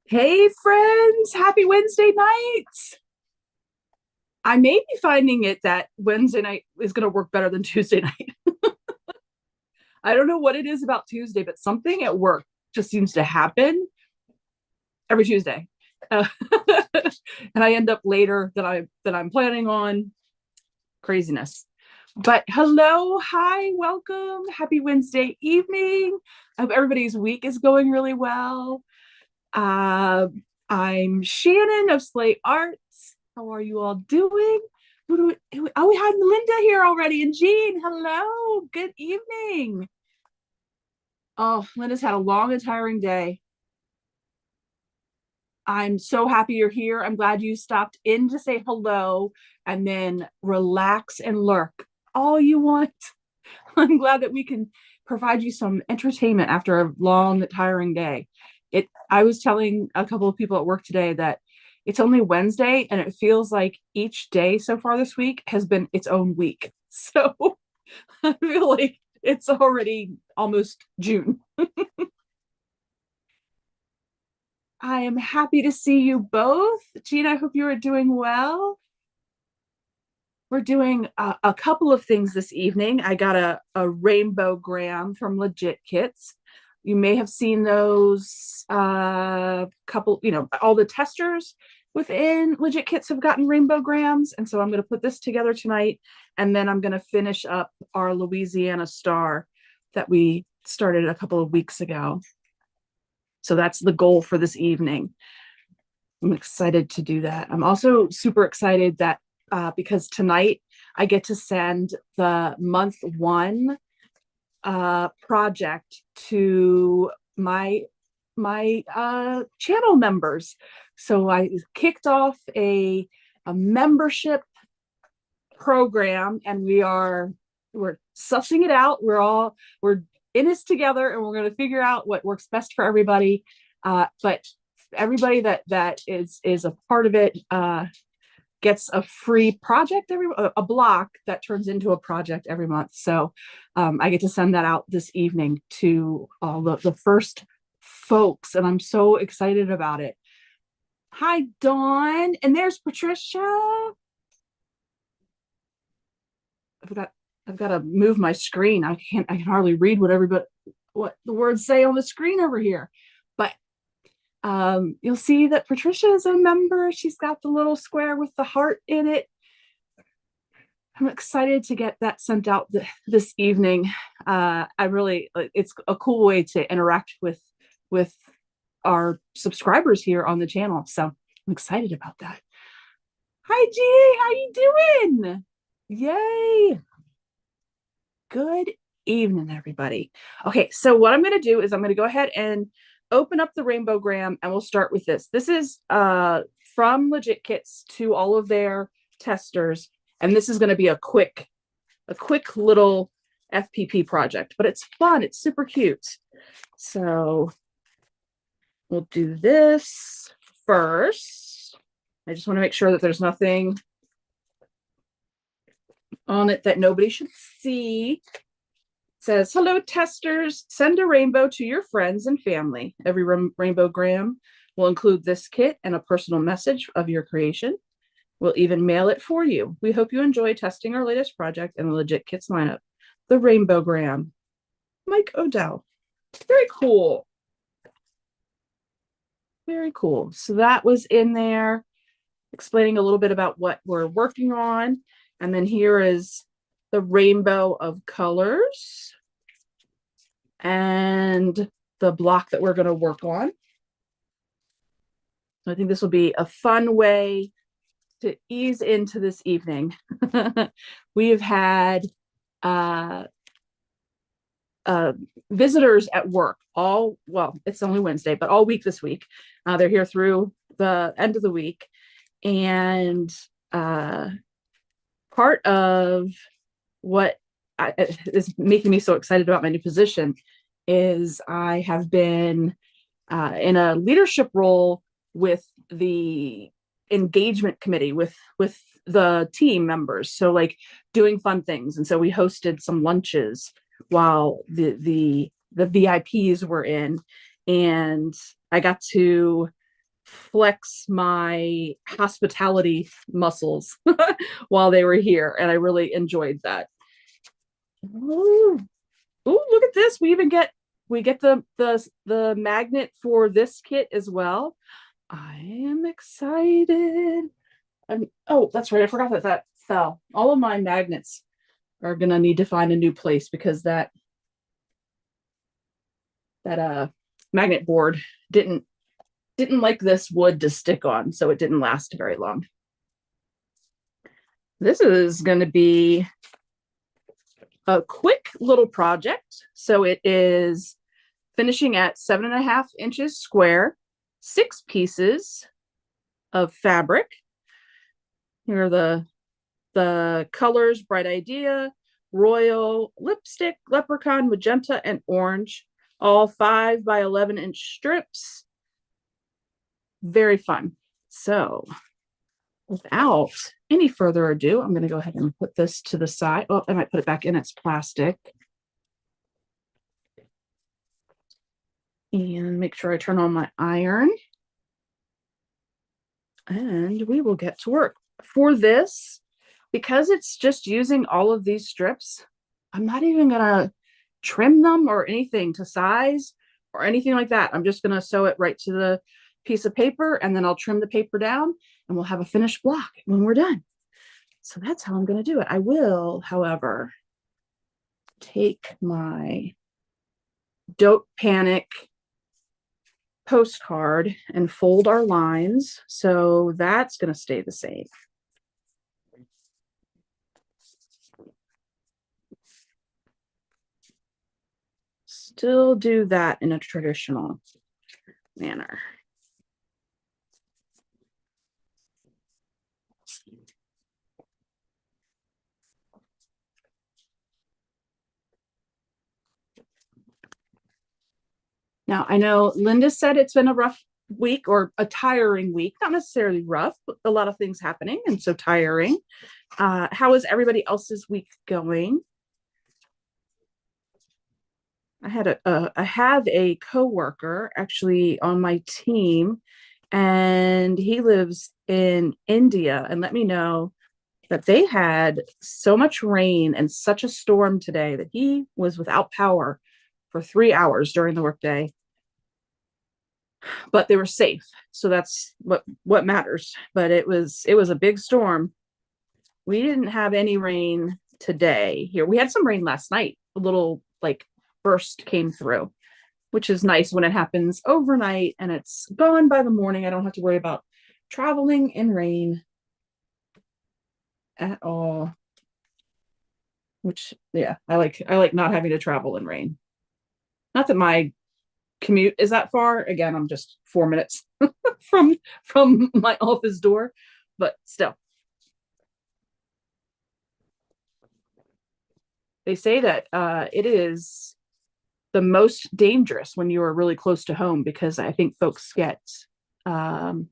Hey friends, happy Wednesday night. I may be finding it that Wednesday night is going to work better than Tuesday night. I don't know what it is about Tuesday, but something at work just seems to happen every Tuesday. Uh, and I end up later than I'm planning on. Craziness. But hello, hi, welcome. Happy Wednesday evening. I hope everybody's week is going really well. Uh, I'm Shannon of SleighArts. How are you all doing? Oh, we have Linda here already, and Jean. Hello, good evening. Oh, Linda's had a long and tiring day. I'm so happy you're here. I'm glad you stopped in to say hello and then relax and lurk all you want. I'm glad that we can provide you some entertainment after a long, tiring day. I was telling a couple of people at work today that it's only Wednesday and it feels like each day so far this week has been its own week. So I feel like it's already almost June. I am happy to see you both. Jean, I hope you are doing well. We're doing a couple of things this evening. I got a rainbow gram from Legit Kits. You may have seen those couple, all the testers within Legit Kits have gotten rainbow grams. And so I'm going to put this together tonight. And then I'm going to finish up our Louisiana Star that we started a couple of weeks ago. So that's the goal for this evening. I'm excited to do that. I'm also super excited that because tonight I get to send the month one project to my channel members. So I kicked off a membership program, and we're sussing it out. We're in this together, and we're going to figure out what works best for everybody. But everybody that is a part of it gets a free project a block that turns into a project every month. So I get to send that out this evening to all the first folks, and I'm so excited about it. Hi, Dawn, and there's Patricia. I've got I've got to move my screen. I can hardly read what the words say on the screen over here. But you'll see that Patricia is a member. She's got the little square with the heart in it. I'm excited to get that sent out this evening. It's a cool way to interact with our subscribers here on the channel. So I'm excited about that. Hi, G, how you doing? Yay. Good evening, everybody. Okay, so what I'm going to do is I'm going to go ahead and open up the rainbowgram, and we'll start with this. This is from Legit Kits to all of their testers, and this is going to be a quick little FPP project, but it's fun. It's super cute. So we'll do this first. I just want to make sure that there's nothing on it that nobody should see. It says, hello, testers. Send a rainbow to your friends and family. Every rainbowgram will include this kit and a personal message of your creation. We'll even mail it for you. We hope you enjoy testing our latest project in the Legit Kits lineup, the rainbowgram. Mike Odell. Very cool. Very cool. So that was in there, explaining a little bit about what we're working on. And then here is the rainbow of colors and the block that we're going to work on. I think this will be a fun way to ease into this evening. We have had visitors at work it's only Wednesday, but all week this week. They're here through the end of the week. And part of what is making me so excited about my new position is I have been in a leadership role with the engagement committee with the team members, so like doing fun things. And so we hosted some lunches while the VIPs were in, and I got to flex my hospitality muscles while they were here, and I really enjoyed that. Ooh, ooh, look at this. We get the magnet for this kit as well. I am excited. Oh, that's right. I forgot that fell. All of my magnets are gonna need to find a new place because that magnet board didn't like this wood to stick on, so it didn't last very long. This is going to be a quick little project. So it is finishing at 7.5 inches square, 6 pieces of fabric. Here are the colors: Bright Idea, Royal, Lipstick, Leprechaun, Magenta, and Orange. All 5 by 11 inch strips. Very fun. So without any further ado, I'm going to go ahead and put this to the side. Oh, I might put it back in its plastic. And make sure I turn on my iron. And we will get to work. For this, because it's just using all of these strips, I'm not even going to trim them or anything to size or anything like that. I'm just going to sew it right to the piece of paper, and then I'll trim the paper down and we'll have a finished block when we're done. So that's how I'm going to do it. I will, however, take my Don't Panic postcard and fold our lines. So that's going to stay the same. Still do that in a traditional manner. Now, I know Linda said it's been a rough week, or a tiring week, not necessarily rough, but a lot of things happening, and so tiring. How is everybody else's week going? I have a coworker actually on my team, and he lives in India, and let me know that they had so much rain and such a storm today that he was without power for 3 hours during the workday. But they were safe, so that's what matters. But it was a big storm. We didn't have any rain today here. We had some rain last night. A little like burst came through, which is nice when it happens overnight and it's gone by the morning. I don't have to worry about traveling in rain at all. Which, yeah, I like not having to travel in rain. Not that my commute is that far. Again, I'm just 4 minutes from my office door, but still. They say that it is the most dangerous when you are really close to home, because I think folks get um,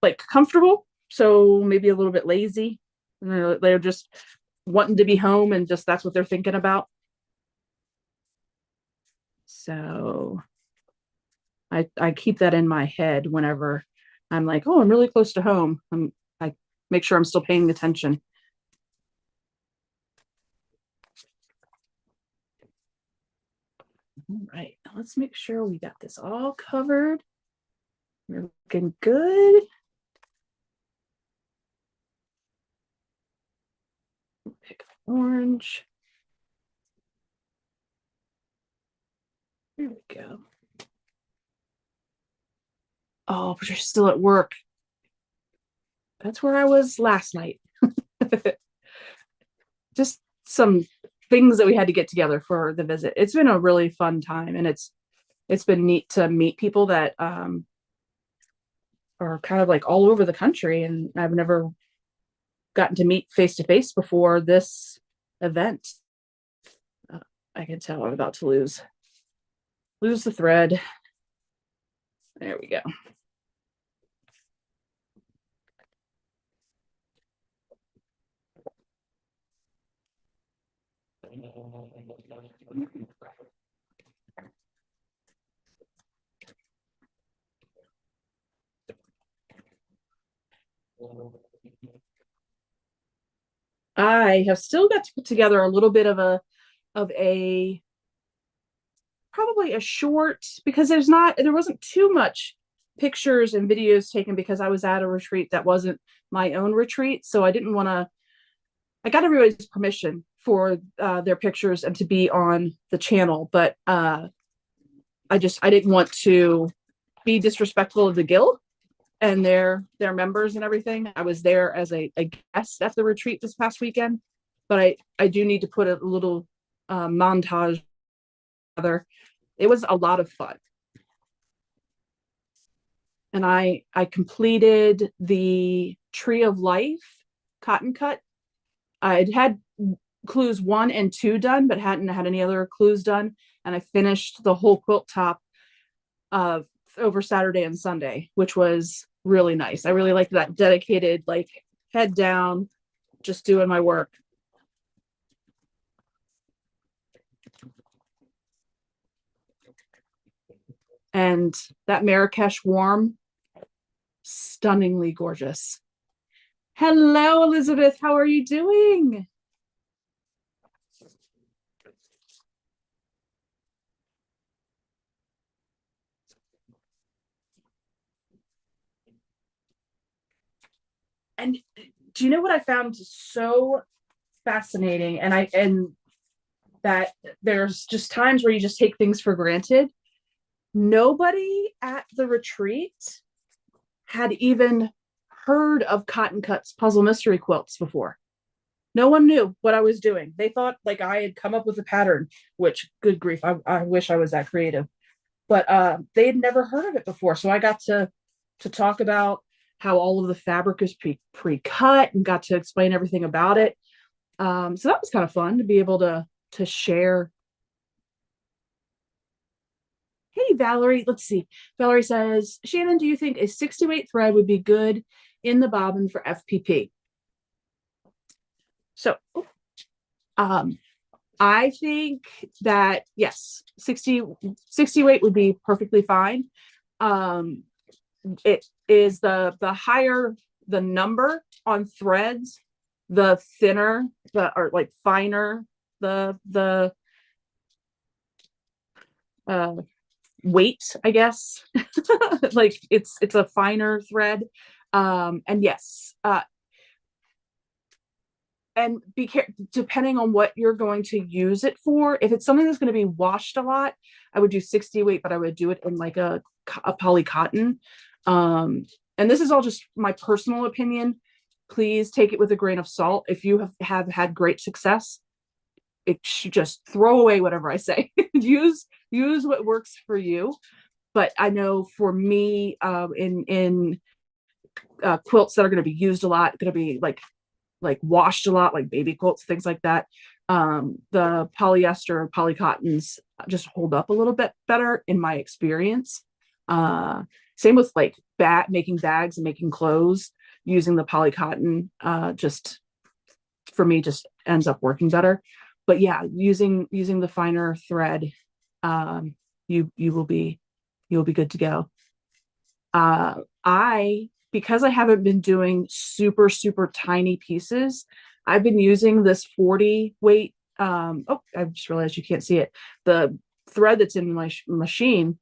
like comfortable, so maybe a little bit lazy. They're just wanting to be home, and just that's what they're thinking about. So I keep that in my head whenever I'm like, oh, I'm really close to home. I make sure I'm still paying attention. All right, let's make sure we got this all covered. We're looking good. Pick orange. Here we go. Oh, but you're still at work. That's where I was last night. Just some things that we had to get together for the visit. It's been a really fun time, and it's been neat to meet people that are kind of like all over the country, and I've never gotten to meet face to face before this event. I can tell I'm about to lose the thread. There we go. I have still got to put together a little bit of a probably a short, because there wasn't too much pictures and videos taken because I was at a retreat that wasn't my own retreat. So I didn't want to, I got everybody's permission for their pictures and to be on the channel, but I didn't want to be disrespectful of the guild and their members and everything. I was there as a guest at the retreat this past weekend, but I do need to put a little montage together. It was a lot of fun. And I completed the Tree of Life cotton cut. I'd had clues 1 and 2 done, but hadn't had any other clues done. And I finished the whole quilt top over Saturday and Sunday, which was really nice. I really liked that dedicated, like head down, just doing my work. And that Marrakesh warm, stunningly gorgeous. Hello, Elizabeth. How are you doing? And do you know what I found so fascinating? And that there's just times where you just take things for granted. Nobody at the retreat had even heard of Cotton Cut's puzzle mystery quilts before. No one knew what I was doing. They thought like I had come up with a pattern, which good grief, I wish I was that creative. But they had never heard of it before. So I got to talk about how all of the fabric is pre-cut and got to explain everything about it. So that was kind of fun to be able to share. Hey, Valerie, let's see. Valerie says, Shannon, do you think a 60 weight thread would be good in the bobbin for FPP? So I think that yes, 60 weight would be perfectly fine. It is the higher the number on threads, the thinner or like finer the uh weight, I guess. Like it's a finer thread. And yes, and be careful depending on what you're going to use it for. If it's something that's going to be washed a lot, I would do 60 weight, but I would do it in like a poly cotton. And this is all just my personal opinion. Please take it with a grain of salt. If you have had great success, it should just throw away whatever I say. use what works for you. But I know for me, in quilts that are going to be used a lot, going to be like washed a lot, like baby quilts, things like that. The polyester poly cottons just hold up a little bit better in my experience. Same with like making bags and making clothes, using the poly cotton just for me just ends up working better. But yeah, using the finer thread, you will be good to go. I because I haven't been doing super tiny pieces, I've been using this 40 weight. Oh, I just realized you can't see it. The thread that's in my machine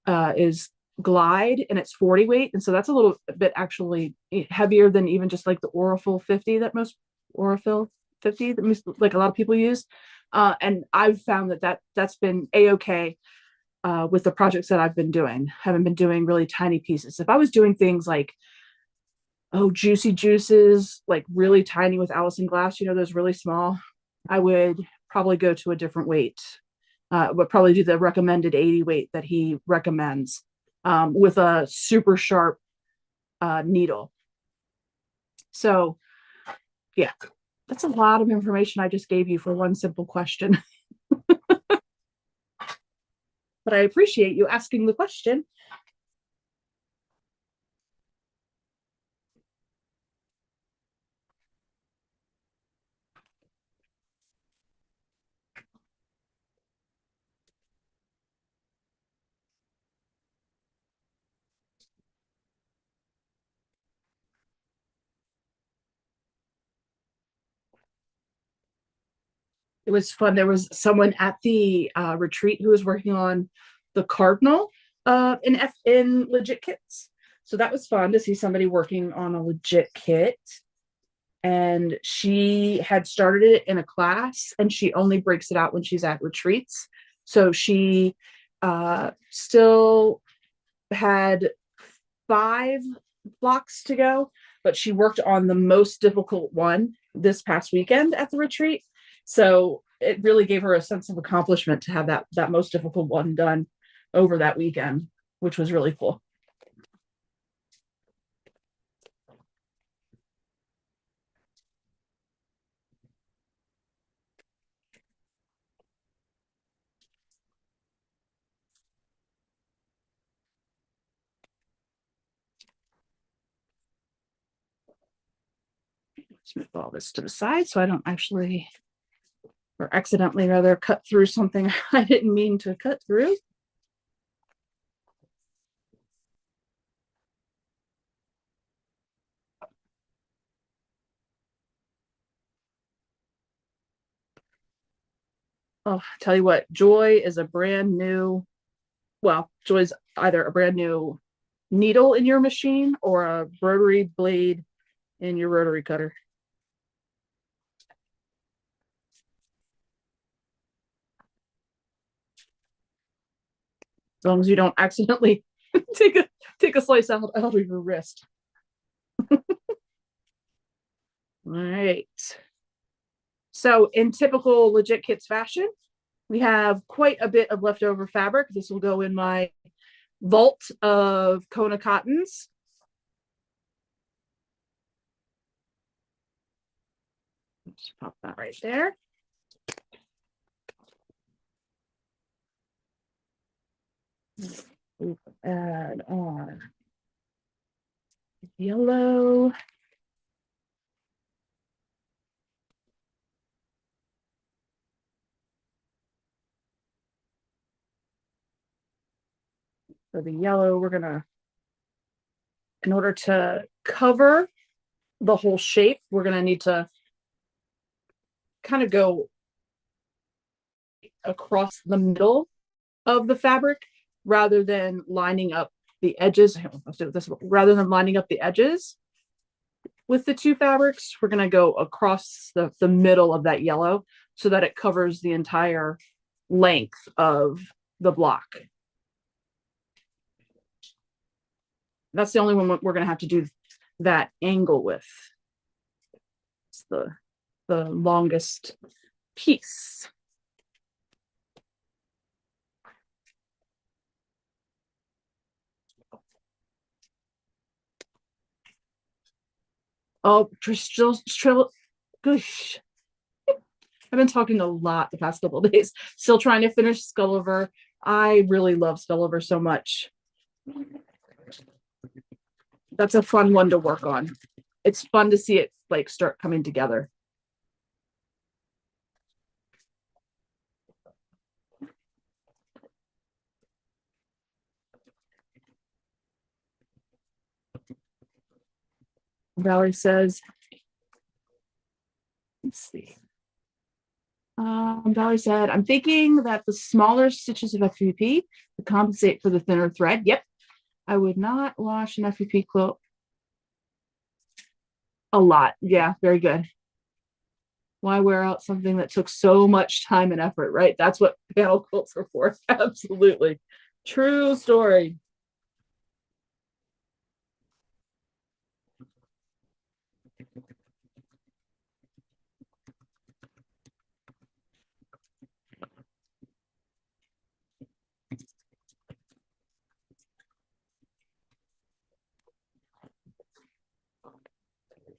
is Glide, and it's 40 weight, and so that's a little bit actually heavier than even just like the Aurifil 50 that most Aurifil 50 that most, like a lot of people use. And I've found that's been a-okay with the projects that I've been doing. Haven't been doing really tiny pieces. If I was doing things like, oh, juicy juices, like really tiny with Allison glass, those really small, I would probably go to a different weight. Would probably do the recommended 80 weight that he recommends, with a super sharp needle. So yeah, that's a lot of information I just gave you for one simple question. But I appreciate you asking the question. It was fun. There was someone at the retreat who was working on the cardinal in legit kits. So that was fun to see somebody working on a legit kit. And she had started it in a class, and she only breaks it out when she's at retreats. So she still had 5 blocks to go, but she worked on the most difficult one this past weekend at the retreat. So it really gave her a sense of accomplishment to have that most difficult one done over that weekend, which was really cool. Let's move all this to the side so I don't actually or accidentally rather cut through something I didn't mean to cut through. Oh, tell you what, Joy is a brand new, well, Joy's either a brand new needle in your machine or a rotary blade in your rotary cutter. As long as you don't accidentally take a slice out of your wrist. All right. So in typical legit kits fashion, we have quite a bit of leftover fabric. This will go in my vault of Kona cottons. Just pop that right there. Add on yellow. For the yellow, we're gonna, in order to cover the whole shape, we're gonna need to kind of go across the middle of the fabric rather than lining up the edges. Let's do this. Rather than lining up the edges with the two fabrics, we're going to go across the middle of that yellow so that it covers the entire length of the block. That's the only one we're going to have to do that angle with. It's the longest piece. Oh, gosh. I've been talking a lot the past couple of days. Still trying to finish Skulliver. I really love Skulliver so much. That's a fun one to work on. It's fun to see it like start coming together. Valerie says, let's see. Valerie said, I'm thinking that the smaller stitches of FUP would compensate for the thinner thread. Yep. I would not wash an FUP quilt a lot. Yeah, very good. Why wear out something that took so much time and effort, right? That's what panel quilts are for. Absolutely. True story.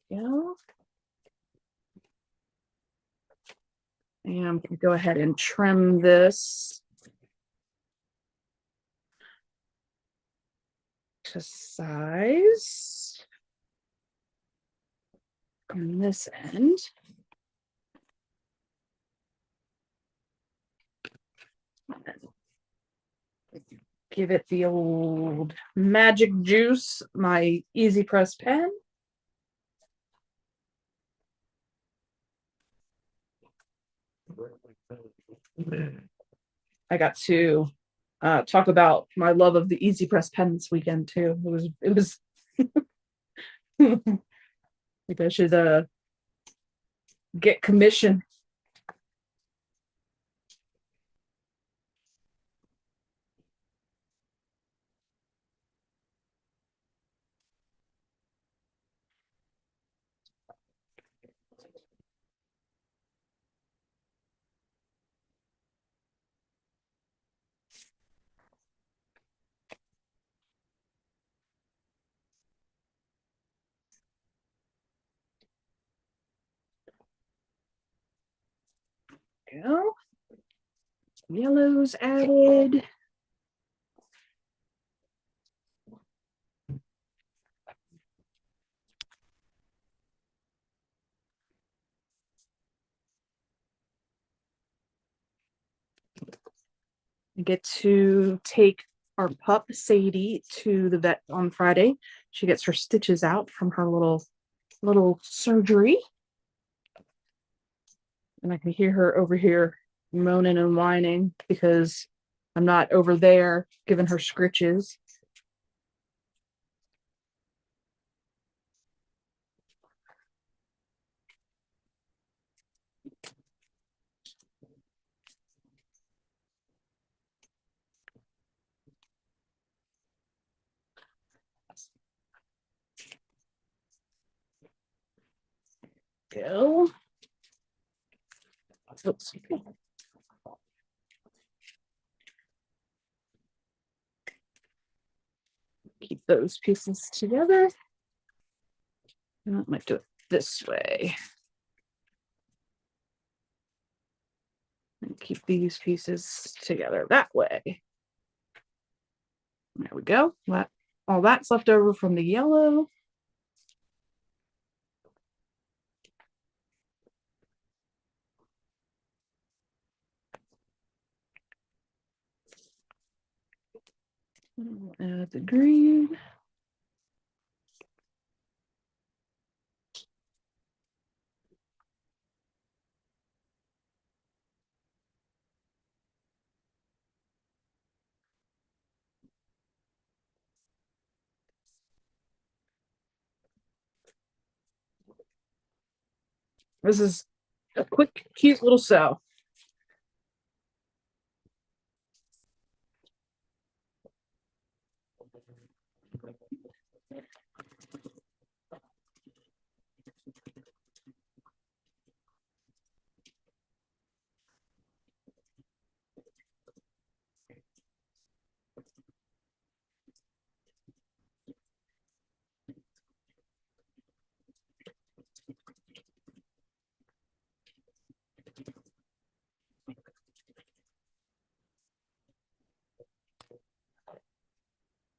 Yeah. And I'm going to go ahead and trim this to size on this end. Give it the old magic juice, my easy press pen. I got to talk about my love of the Easy Press pen this weekend too. It was like I should get commission. Go. Yellows added. I get to take our pup Sadie to the vet on Friday. She gets her stitches out from her little surgery, and I can hear her over here moaning and whining because I'm not over there giving her scritches. Go. Oops. Keep those pieces together. I might do it this way. And keep these pieces together that way. There we go. All that's left over from the yellow. Add the green. This is a quick, cute little sew.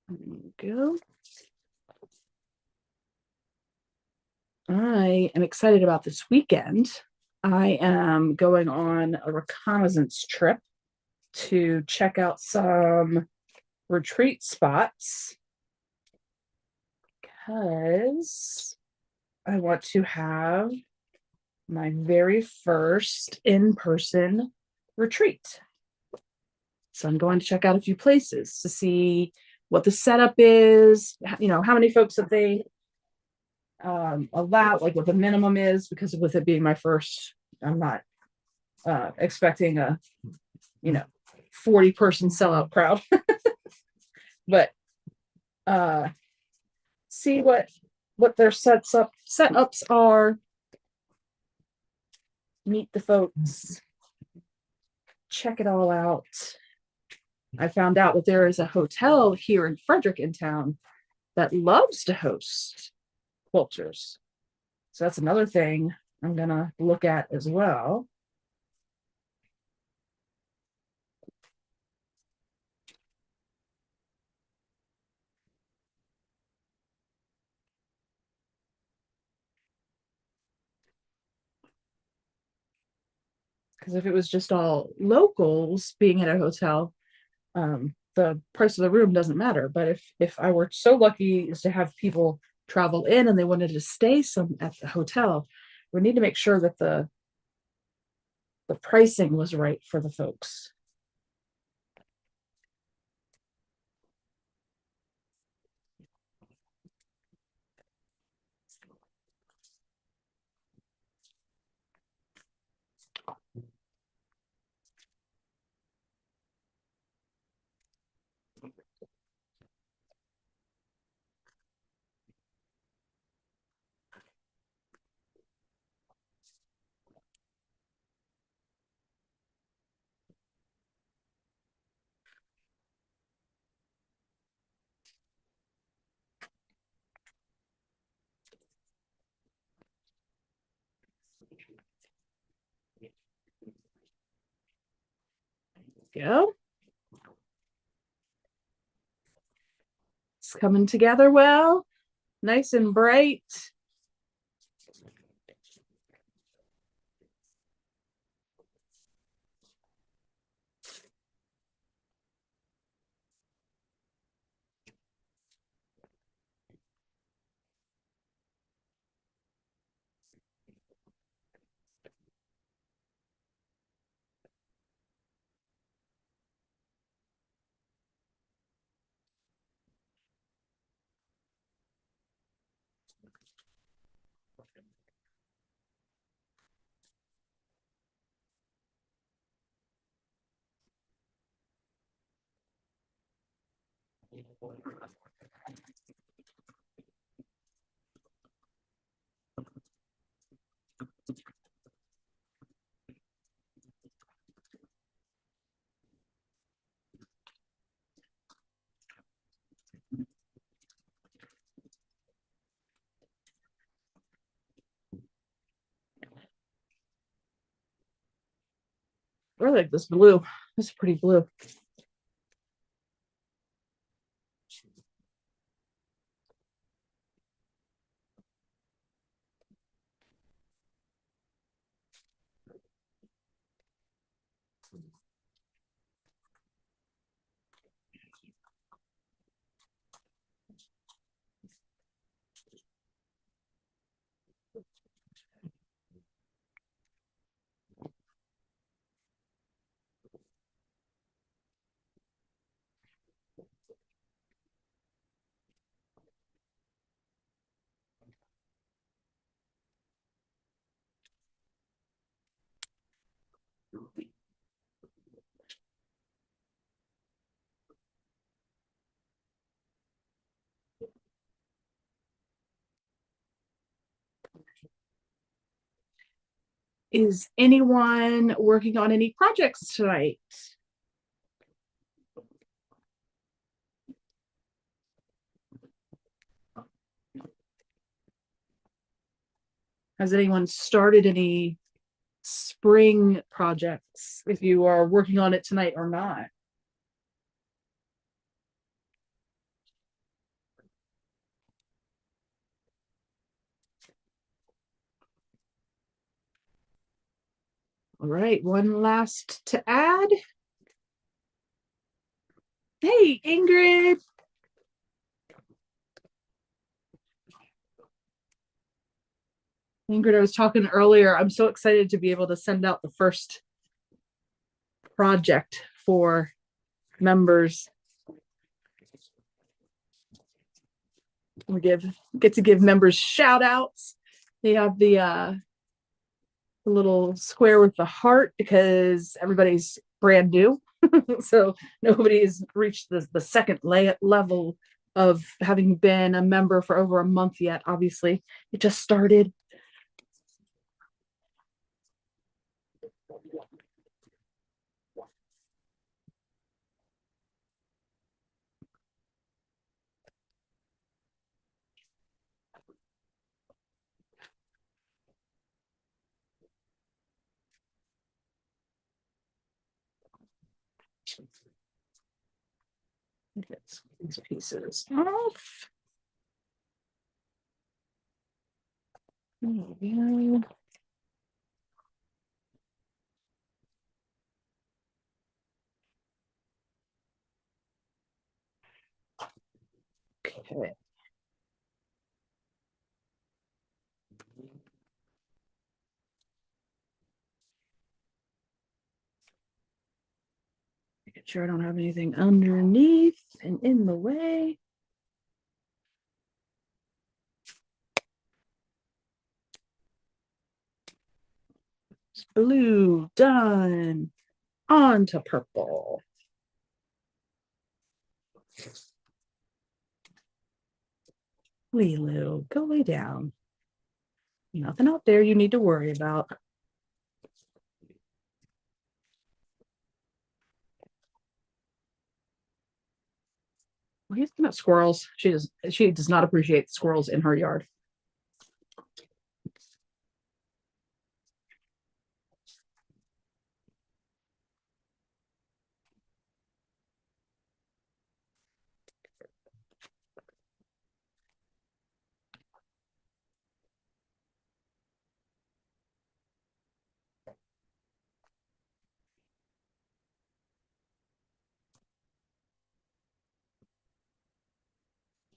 There we go. I am excited about this weekend. I am going on a reconnaissance trip to check out some retreat spots because I want to have my very first in-person retreat. So I'm going to check out a few places to see what the setup is, how many folks that they allow, like what the minimum is, because with it being my first, I'm not expecting a 40-person sellout crowd. But see what their setups are, meet the folks, check it all out. I found out that there is a hotel here in Frederick in town that loves to host quilters. So that's another thing I'm gonna look at as well. Because if it was just all locals being at a hotel, the price of the room doesn't matter. But if I were so lucky as to have people travel in and they wanted to stay some at the hotel, we need to make sure that the the pricing was right for the folks. Go. It's coming together well, nice and bright. I really like this blue. This is pretty blue. Is anyone working on any projects tonight? Has anyone started any spring projects, if you are working on it tonight or not? All right, one last to add. Hey, Ingrid. Ingrid, I was talking earlier. I'm so excited to be able to send out the first project for members. We get to give members shout outs. They have the little square with the heart because everybody's brand new. So nobody's reached the second level of having been a member for over a month yet. Obviously, it just started. Get these pieces off. There we go. Okay. Make sure I don't have anything underneath and in the way. Blue, done. On to purple. Lulu, go lay down. Nothing out there you need to worry about. Well, he's looking at squirrels. She does not appreciate squirrels in her yard.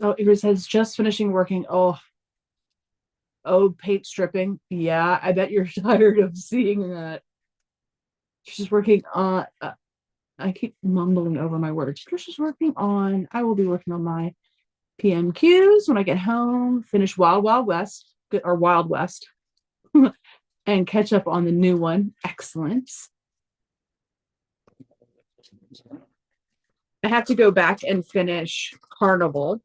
Oh, Ingrid says just finishing working. Oh, paint stripping. Yeah, I bet you're tired of seeing that. She's working on. I keep mumbling over my words. Trisha's working on. I will be working on my PMQs when I get home. Finish Wild Wild West or Wild West, and catch up on the new one. Excellent. I have to go back and finish Carnival.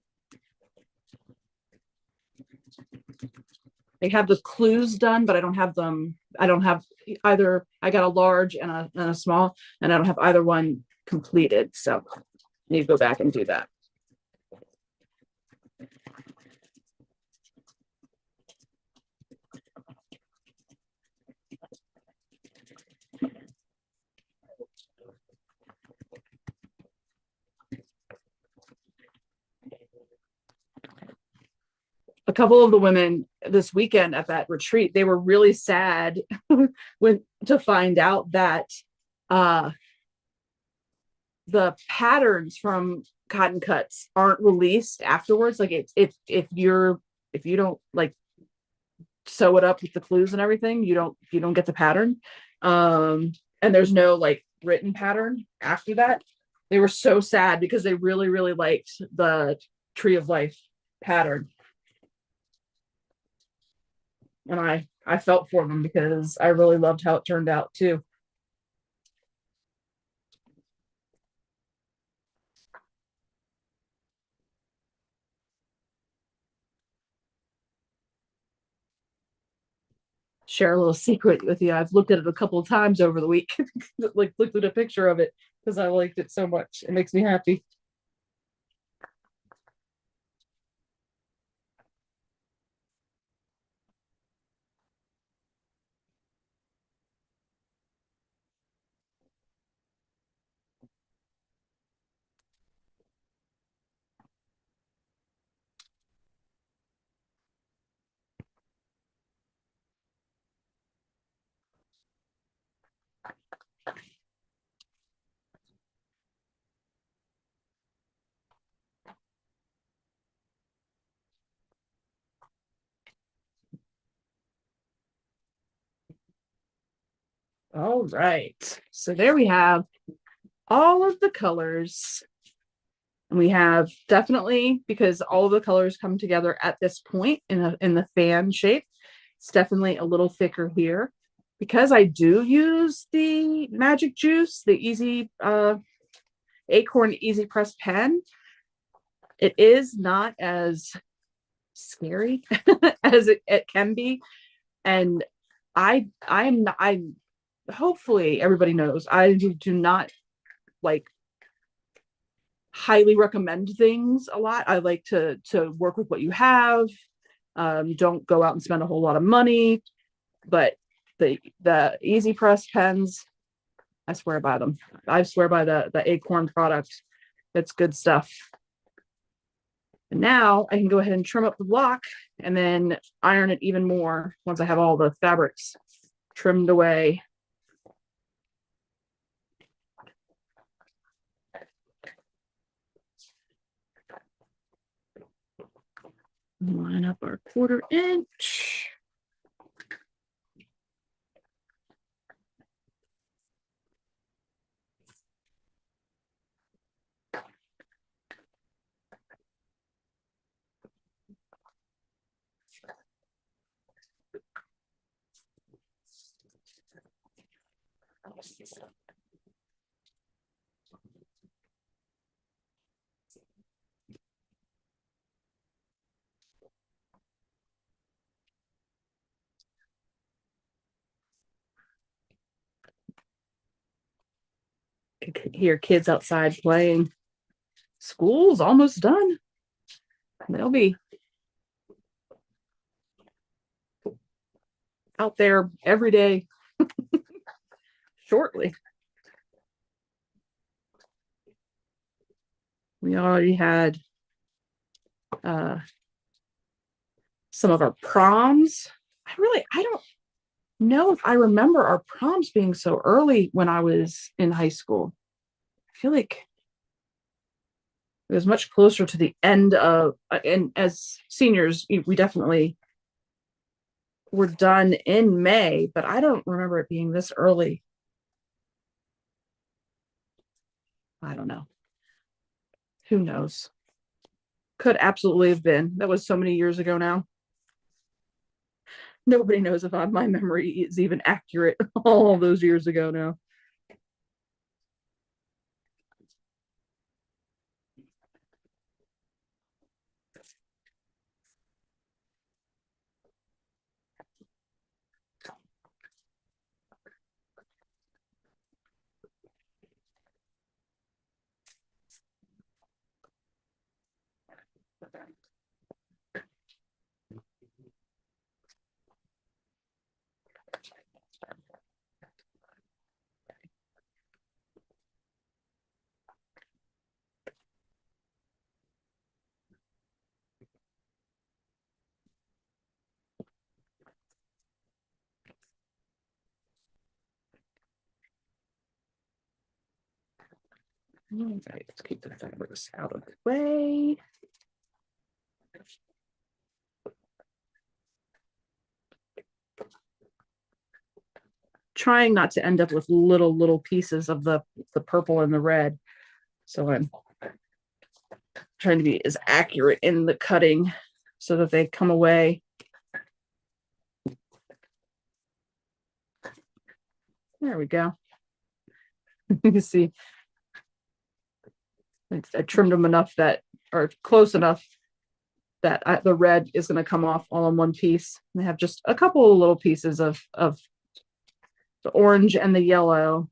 I have the clues done, but I don't have them. I don't have either. I got a large and a small, and I don't have either one completed. So I need to go back and do that. A couple of the women this weekend at that retreat, they were really sad when to find out that the patterns from cotton cuts aren't released afterwards. Like if you don't like sew it up with the clues and everything, you don't get the pattern. And there's no like written pattern after that. They were so sad because they really, really liked the Tree of Life pattern. And I felt for them because I really loved how it turned out too. Share a little secret with you. I've looked at it a couple of times over the week. Like looked at a picture of it because I liked it so much. It makes me happy. All right. So there we have all of the colors. And we have definitely, because all of the colors come together at this point in the fan shape, it's definitely a little thicker here. Because I do use the Magic Juice, the Easy Acorn Easy Press pen, it is not as scary as it can be. And I hopefully everybody knows I do not like highly recommend things a lot. I like to work with what you have. Don't go out and spend a whole lot of money, but the Easy Press pens, I swear by them. I swear by the Acorn product. It's good stuff. And now I can go ahead and trim up the block and then iron it even more once I have all the fabrics trimmed away. Line up our 1/4 inch. I could hear kids outside playing. School's almost done. They'll be out there every day shortly. We already had some of our proms. I don't know if I remember our proms being so early when I was in high school. I feel like it was much closer to the end of, and as seniors, we definitely were done in May, but I don't remember it being this early. I don't know. Who knows? Could absolutely have been. That was so many years ago now. Nobody knows if my memory is even accurate all those years ago now. All right, let's keep the fabrics out of the way. Trying not to end up with little pieces of the purple and the red. So I'm trying to be as accurate in the cutting so that they come away. There we go. You can see I trimmed them enough that, or close enough that the red is going to come off all in one piece. And they have just a couple of little pieces of the orange and the yellow,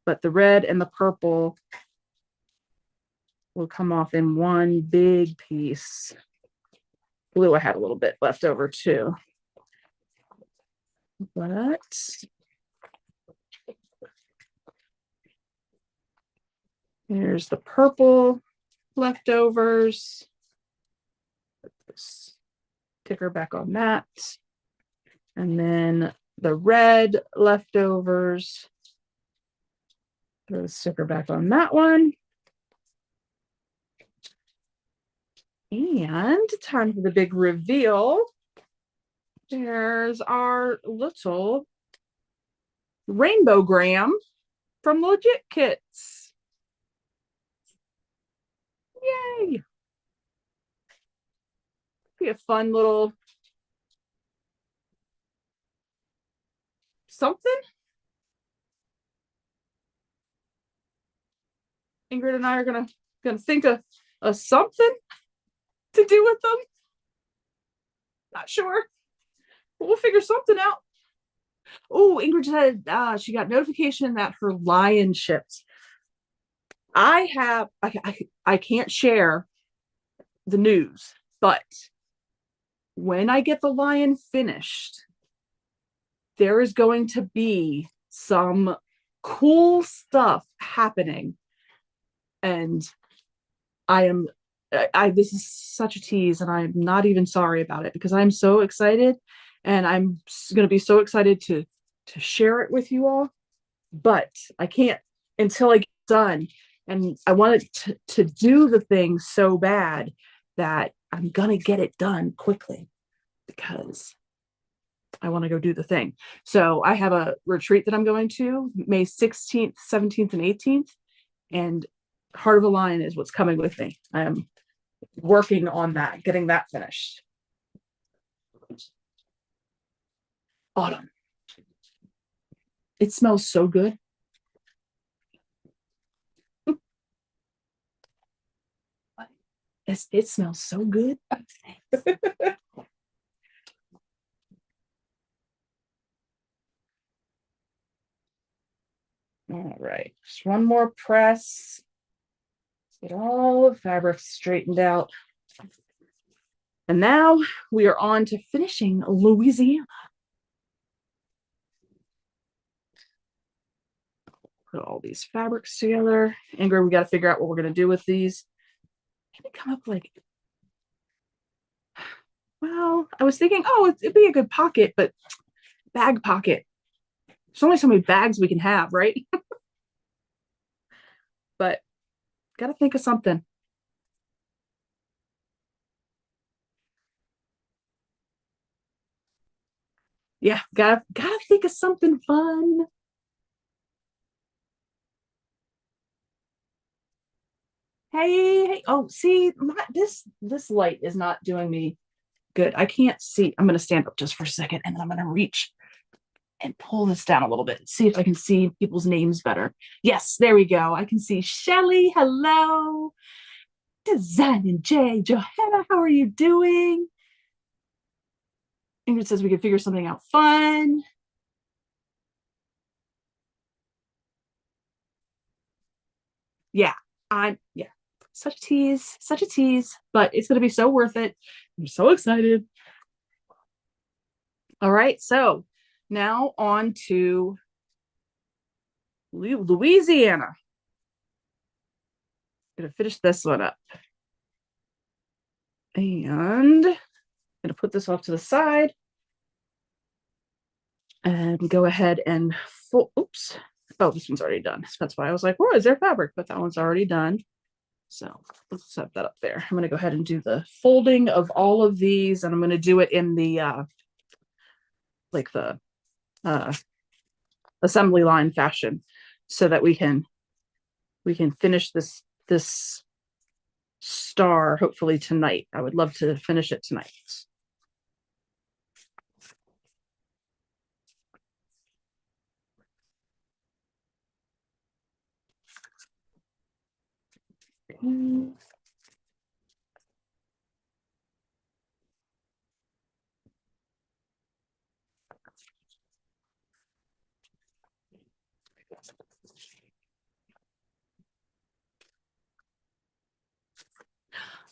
but the red and the purple will come off in one big piece. Blue, I had a little bit left over too. But here's the purple leftovers. Put this sticker back on that. And then the red leftovers. Throw the sticker back on that one. And time for the big reveal. There's our little rainbowgram from Legit Kits. Yay! Be a fun little something. Ingrid and I are gonna think of a something to do with them. Not sure. But we'll figure something out. Oh, Ingrid said she got notification that her lion shipped. I can't share the news, but when I get the lion finished, there is going to be some cool stuff happening. And this is such a tease, and I'm not even sorry about it because I'm so excited, and I'm going to be so excited to share it with you all, but I can't until I get done. And I wanted to do the thing so bad that I'm going to get it done quickly because I want to go do the thing. So I have a retreat that I'm going to May 16th, 17th, and 18th. And Heart of a Lion is what's coming with me. I am working on that, getting that finished. Autumn. It smells so good. It smells so good. All right, just one more press. Get all the fabric straightened out. And now we are on to finishing Louisiana. Put all these fabrics together. Ingrid, we got to figure out what we're going to do with these. Maybe come up like, well, I was thinking, oh, it'd be a good pocket, but bag pocket. There's only so many bags we can have, right? But got to think of something. Yeah, gotta think of something fun. Hey, hey, oh, see, this light is not doing me good. I can't see. I'm gonna stand up just for a second and then I'm gonna reach and pull this down a little bit. See if I can see people's names better. Yes, there we go. I can see Shelly. Hello. Design and Jay. Johanna, how are you doing? Ingrid says we could figure something out fun. Yeah, yeah. Such a tease, such a tease, but it's gonna be so worth it. I'm so excited. All right, so now on to Louisiana. I'm gonna finish this one up. And I'm gonna put this off to the side and go ahead and oops. Oh, this one's already done. That's why I was like, where is there fabric? But that one's already done. So let's set that up there. I'm gonna go ahead and do the folding of all of these, and I'm gonna do it in the like the uh assembly line fashion so that we can finish this star hopefully tonight. I would love to finish it tonight.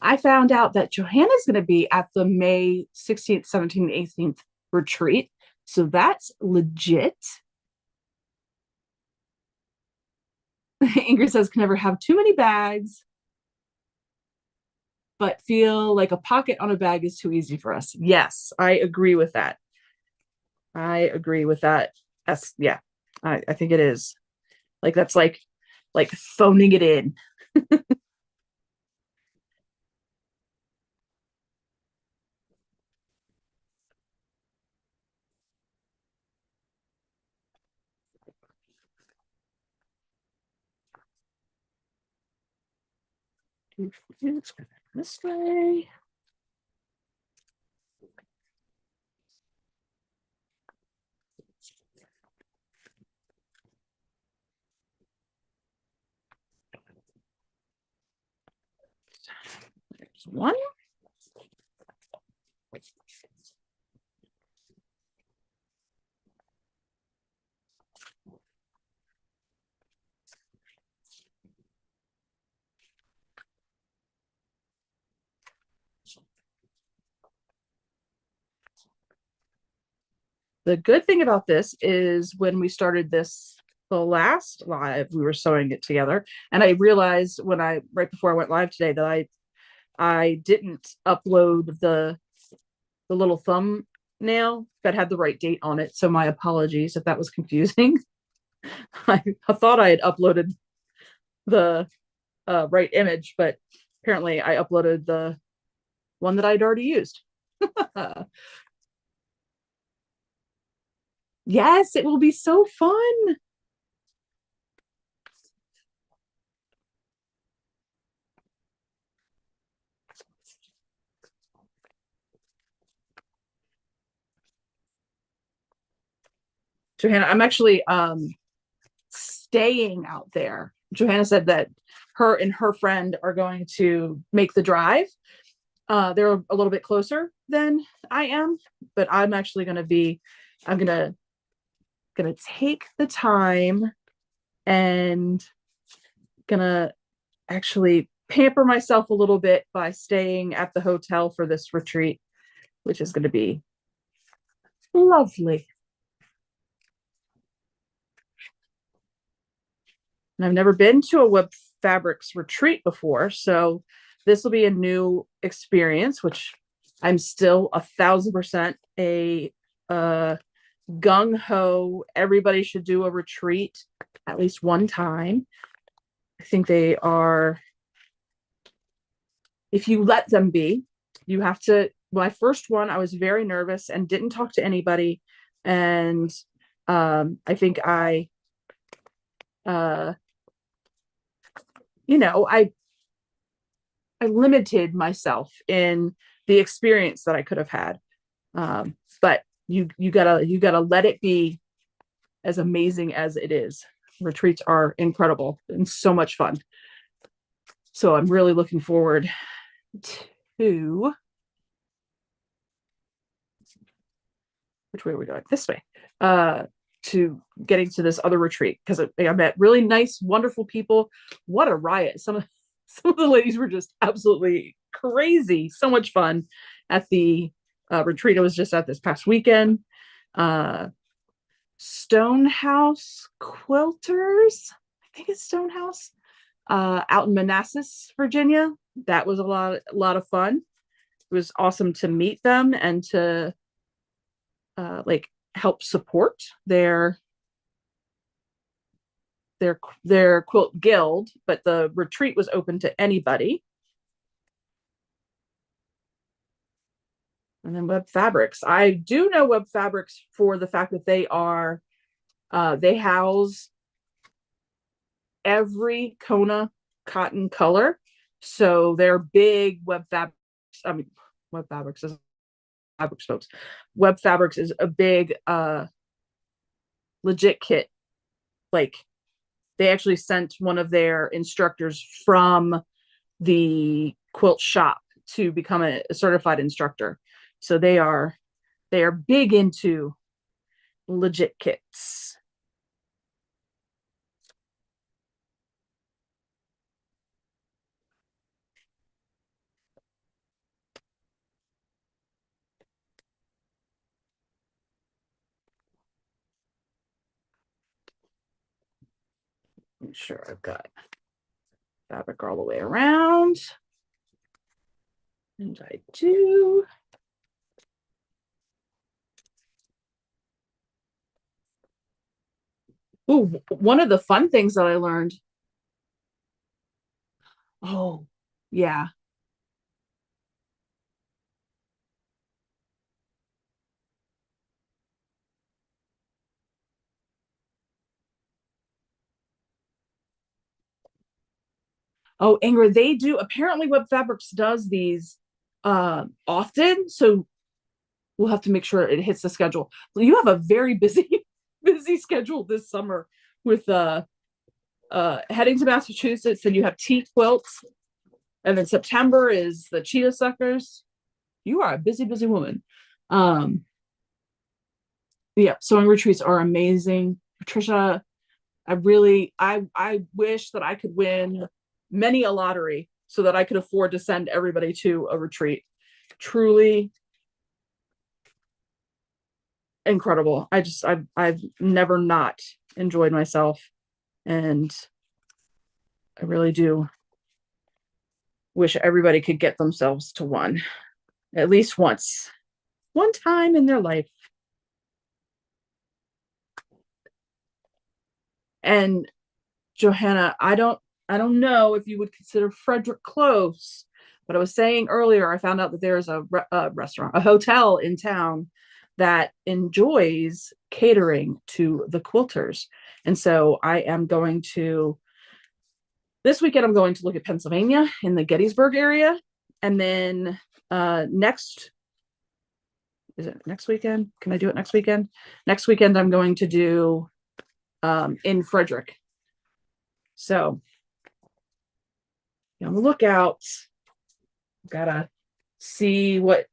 I found out that Johanna's going to be at the May 16th, 17th, 18th retreat. So that's legit. Ingrid says, can never have too many bags, but feel like a pocket on a bag is too easy for us. Yes, I agree with that. I agree with that. Yeah, I think it is. Like that's like phoning it in. This way. There's one. The good thing about this is when we started this, the last live, we were sewing it together. And I realized right before I went live today that I didn't upload the little thumbnail that had the right date on it. So my apologies if that was confusing. I thought I had uploaded the right image, but apparently I uploaded the one that I'd already used. Yes, it will be so fun. Johanna, I'm actually staying out there. Johanna said that her and her friend are going to make the drive. They're a little bit closer than I am, but I'm actually going to be, I'm gonna take the time and gonna actually pamper myself a little bit by staying at the hotel for this retreat, which is going to be lovely. And I've never been to a Web Fabrics retreat before, so this will be a new experience, which I'm still 1,000% a gung ho. Everybody should do a retreat at least one time. I think they are, if you let them be, you have to. My first one, I was very nervous and didn't talk to anybody. And I think you know, I limited myself in the experience that I could have had. But you gotta let it be as amazing as it is. Retreats are incredible and so much fun. So I'm really looking forward to, which way are we going? This way. To getting to this other retreat, because I met really nice, wonderful people. What a riot. Some of the ladies were just absolutely crazy. So much fun at the retreat I was just at this past weekend. Stonehouse Quilters, I think it's Stonehouse, out in Manassas, Virginia. That was a lot of fun. It was awesome to meet them and to like help support their quilt guild, but the retreat was open to anybody. And then Web Fabrics, I do know Web Fabrics for the fact that they house every Kona cotton color, so they're big. Web Fabrics is fabrics folks. Web Fabrics is a big legit kit. Like, they actually sent one of their instructors from the quilt shop to become a certified instructor. So they are big into legit kits. I'm sure I've got fabric all the way around. And I do. Oh, one of the fun things that I learned. Oh, yeah. Oh, Ingrid, they do. Apparently, Web Fabrics does these often. So we'll have to make sure it hits the schedule. You have a very busy, busy schedule this summer with heading to Massachusetts, and you have tea quilts, and then September is the cheetah suckers. You are a busy, busy woman. Yeah, sewing retreats are amazing. Patricia, I wish that I could win many a lottery so that I could afford to send everybody to a retreat. Truly incredible. I've never not enjoyed myself, and I really do wish everybody could get themselves to one at least once, one time in their life. And Johanna, I don't know if you would consider Frederick close, but I was saying earlier, I found out that there's a restaurant, a hotel in town that enjoys catering to the quilters. And so I am going to, this weekend, I'm going to look at Pennsylvania in the Gettysburg area. And then is it next weekend? Can I do it next weekend? Next weekend, I'm going to do in Frederick. So be on the lookout. Gotta see what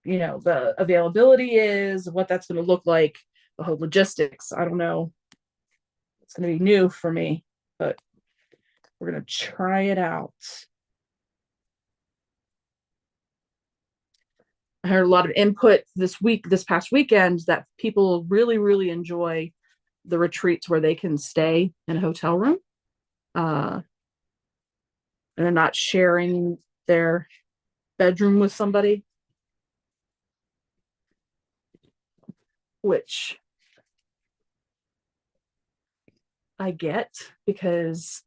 the availability is, what that's going to look like, the whole logistics. I don't know. It's going to be new for me, but we're going to try it out. I heard a lot of input this past weekend, that people really, really enjoy the retreats where they can stay in a hotel room. And they're not sharing their bedroom with somebody, which I get, because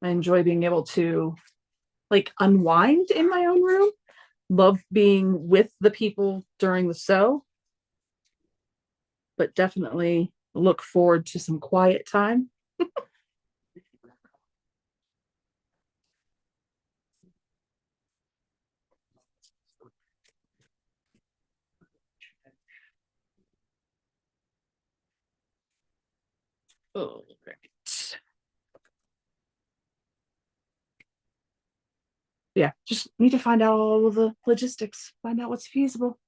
I enjoy being able to like unwind in my own room. Love being with the people during the sew, but definitely look forward to some quiet time. All right. Yeah, just need to find out all of the logistics, find out what's feasible.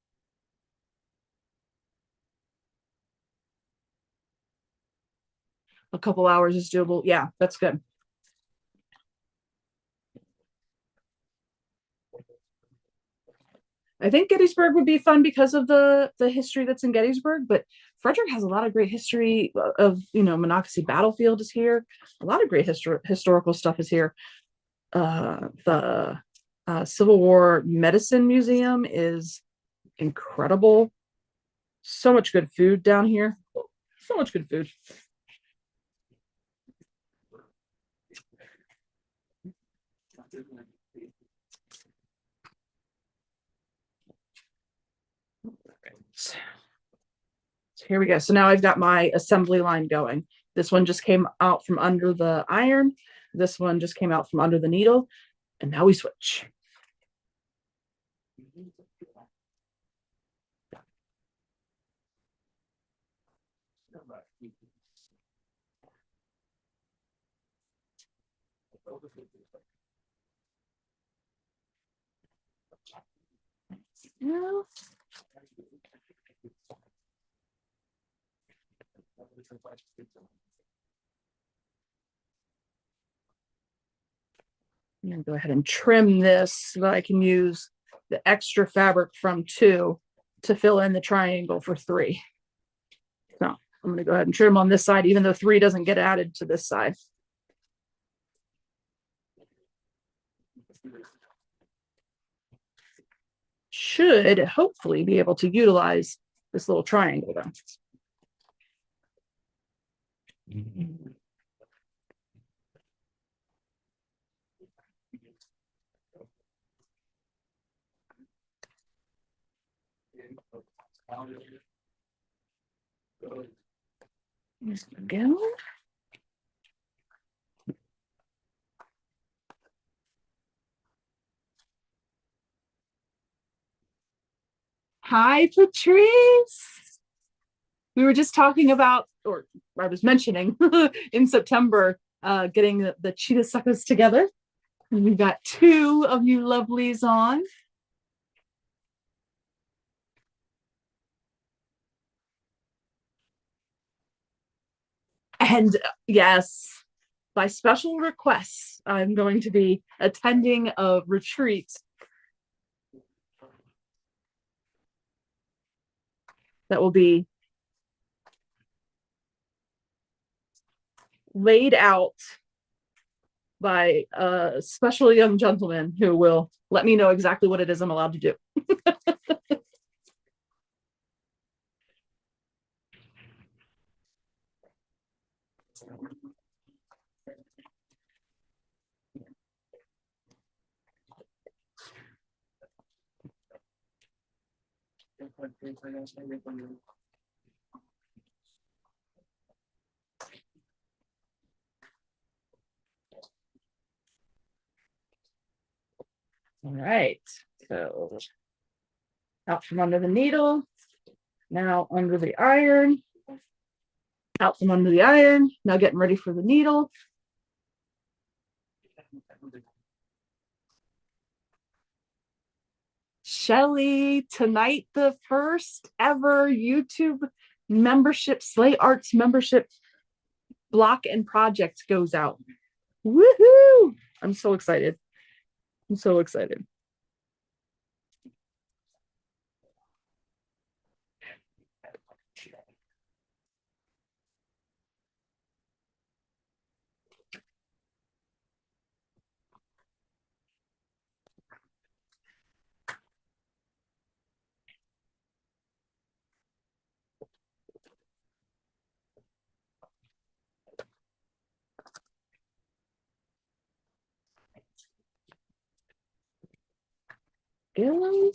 A couple hours is doable. Yeah, that's good. I think Gettysburg would be fun because of the history that's in Gettysburg, but Frederick has a lot of great history of, Monocacy Battlefield is here. A lot of great historical stuff is here. The Civil War Medicine Museum is incredible. So much good food down here. So much good food. So here we go. So now I've got my assembly line going. This one just came out from under the iron. This one just came out from under the needle. And now we switch. Yeah. I'm going to go ahead and trim this so that I can use the extra fabric from 2 to fill in the triangle for 3. So I'm going to go ahead and trim on this side, even though 3 doesn't get added to this side. Should hopefully be able to utilize this little triangle though. There we go. Hi, Patrice. We were just talking about, or I was mentioning in September, getting the cheetah suckers together. And we've got 2 of you lovelies on. And yes, by special request, I'm going to be attending a retreat that will be laid out by a special young gentleman who will let me know exactly what it is I'm allowed to do. All right, so out from under the needle, now under the iron, out from under the iron, now getting ready for the needle. Shelly, tonight the first ever YouTube membership, SleighArts membership block and project goes out. Woohoo! I'm so excited. I'm so excited. Really?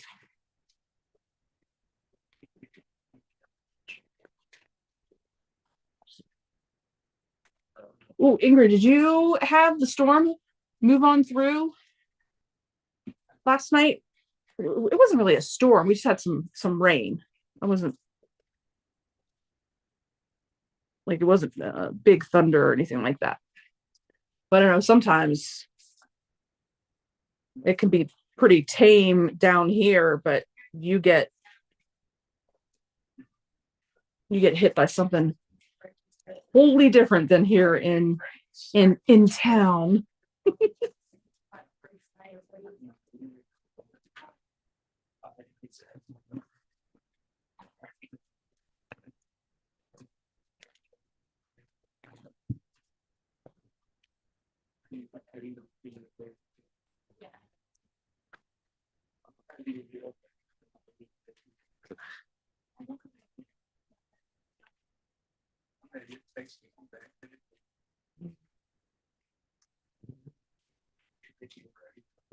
Oh, Ingrid, did you have the storm move on through last night? It wasn't really a storm. We just had some rain. It wasn't like it wasn't big thunder or anything like that. But I don't know, sometimes it can be pretty tame down here, but you get hit by something wholly different than here in town.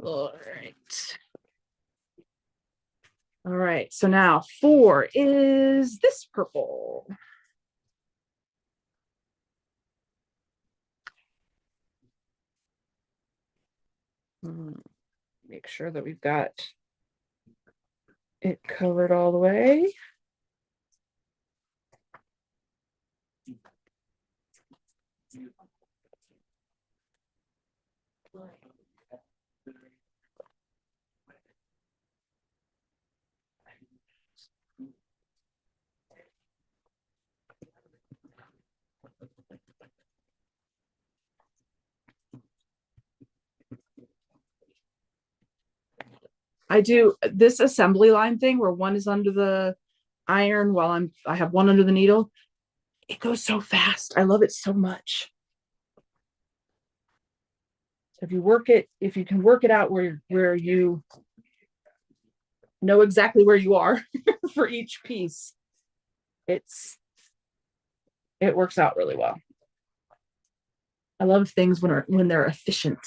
All right. All right. So now 4 is this purple. Make sure that we've got it covered all the way. I do this assembly line thing where one is under the iron while I have one under the needle. It goes so fast. I love it so much. So if you can work it out where you know exactly where you are for each piece, it works out really well. I love things when they're efficient.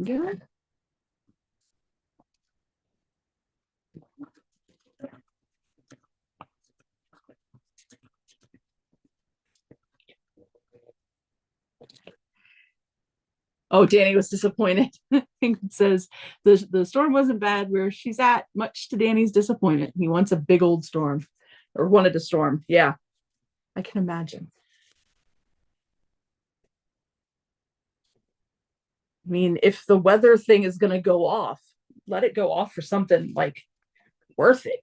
Good. Oh, Danny was disappointed. It says the storm wasn't bad where she's at, much to Danny's disappointment. He wants a big old storm, or wanted a storm. Yeah, I can imagine. I mean, if the weather thing is going to go off, let it go off for something like worth it.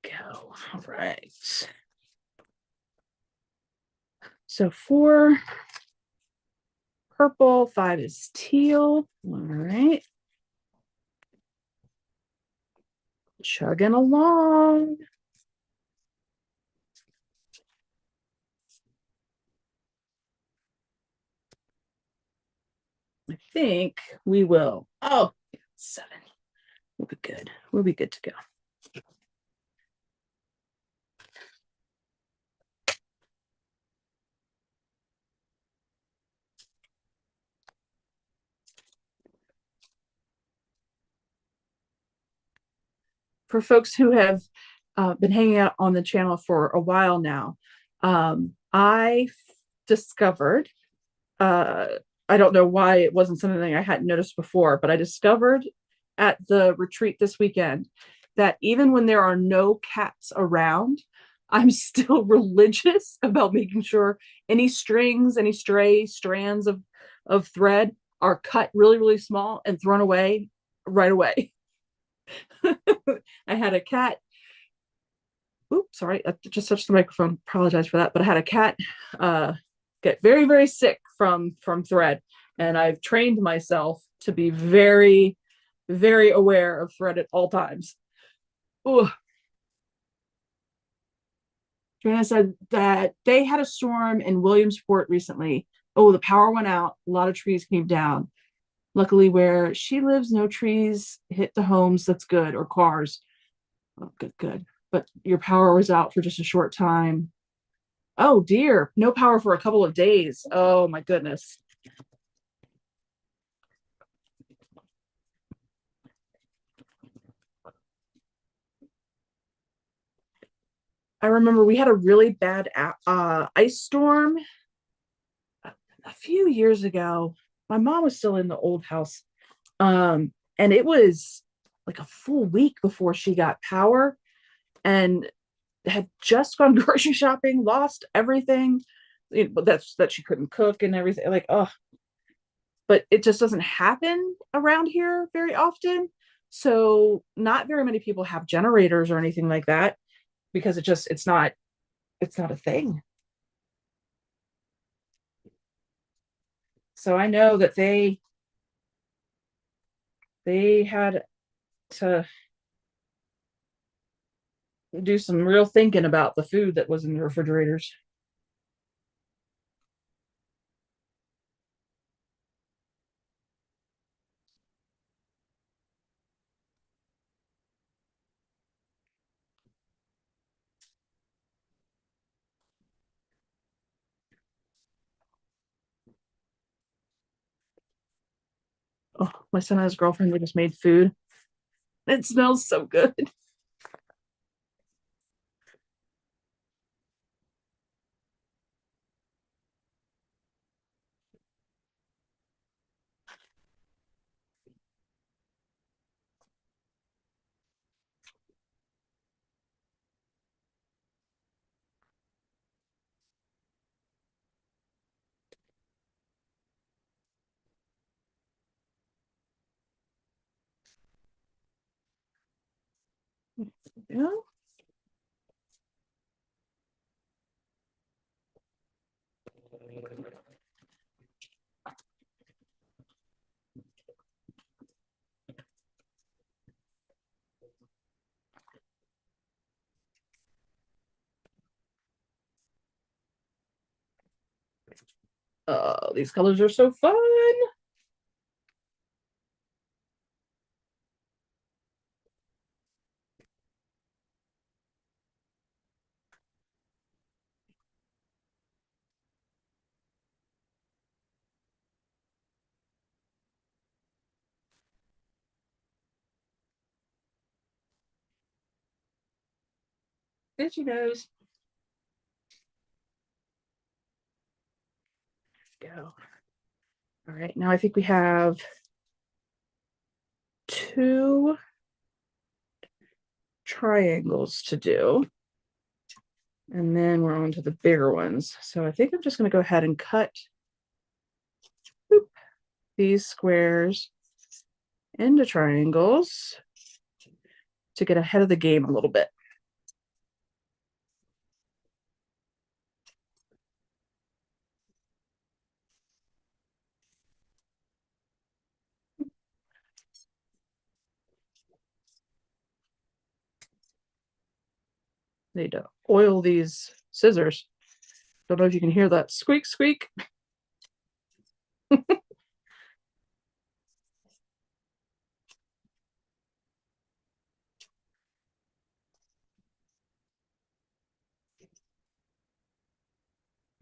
Go. All right. So 4 purple, 5 is teal. All right. Chugging along. think we will. Oh, 7. We'll be good. We'll be good to go. For folks who have been hanging out on the channel for a while now, I discovered, I don't know why it wasn't something I hadn't noticed before, but I discovered at the retreat this weekend that even when there are no cats around, I'm still religious about making sure any strings, any stray strands of thread are cut really, really small and thrown away right away. I had a cat. Oops, sorry, I just touched the microphone. Apologize for that. But I had a cat uh, get very, very sick from thread, and I've trained myself to be very, very aware of thread at all times. Ooh. Joanna said that they had a storm in Williamsport recently. Oh, the power went out. A lot of trees came down. Luckily, where she lives, no trees hit the homes. That's good, or cars. Oh, good, good. But your power was out for just a short time. Oh dear, no power for a couple of days. Oh my goodness. I remember we had a really bad ice storm a few years ago. My mom was still in the old house. And it was like a full week before she got power and had just gone grocery shopping, lost everything. That's that she couldn't cook and everything. Like, oh, but it just doesn't happen around here very often. So not very many people have generators or anything like that because it's not a thing. So I know that they had to do some real thinking about the food that was in the refrigerators. Oh, my son and his girlfriend, they just made food. It smells so good. Yeah. Oh, these colors are so fun. Itchy nose. Let's go. All right, now I think we have 2 triangles to do. And then we're on to the bigger ones. So I think I'm just going to go ahead and cut these squares into triangles to get ahead of the game a little bit. Need to oil these scissors. Don't know if you can hear that squeak, squeak.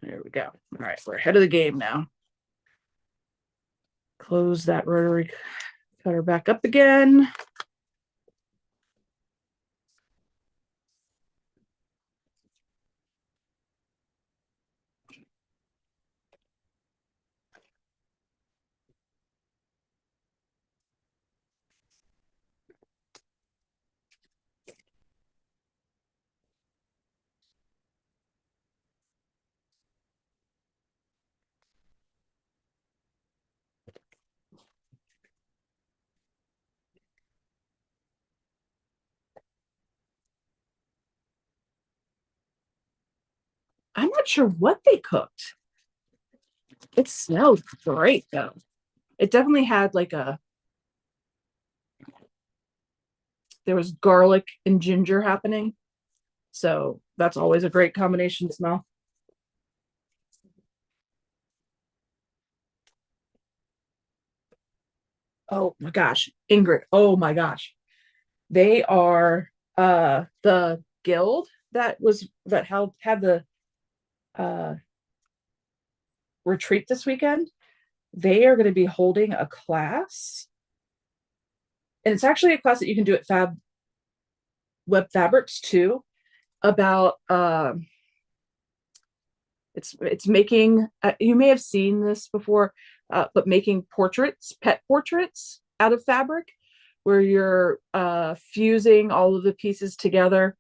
There we go. All right, we're ahead of the game now. Close that rotary cutter back up again. I'm not sure what they cooked. It smelled great though. It definitely had like there was garlic and ginger happening. So that's always a great combination smell. Oh my gosh, Ingrid. Oh my gosh. They are the guild that held had the uh retreat this weekend. They are going to be holding a class, and it's actually a class that you can do at Fab Web Fabrics too, about it's making you may have seen this before, but making portraits, pet portraits out of fabric, where you're fusing all of the pieces together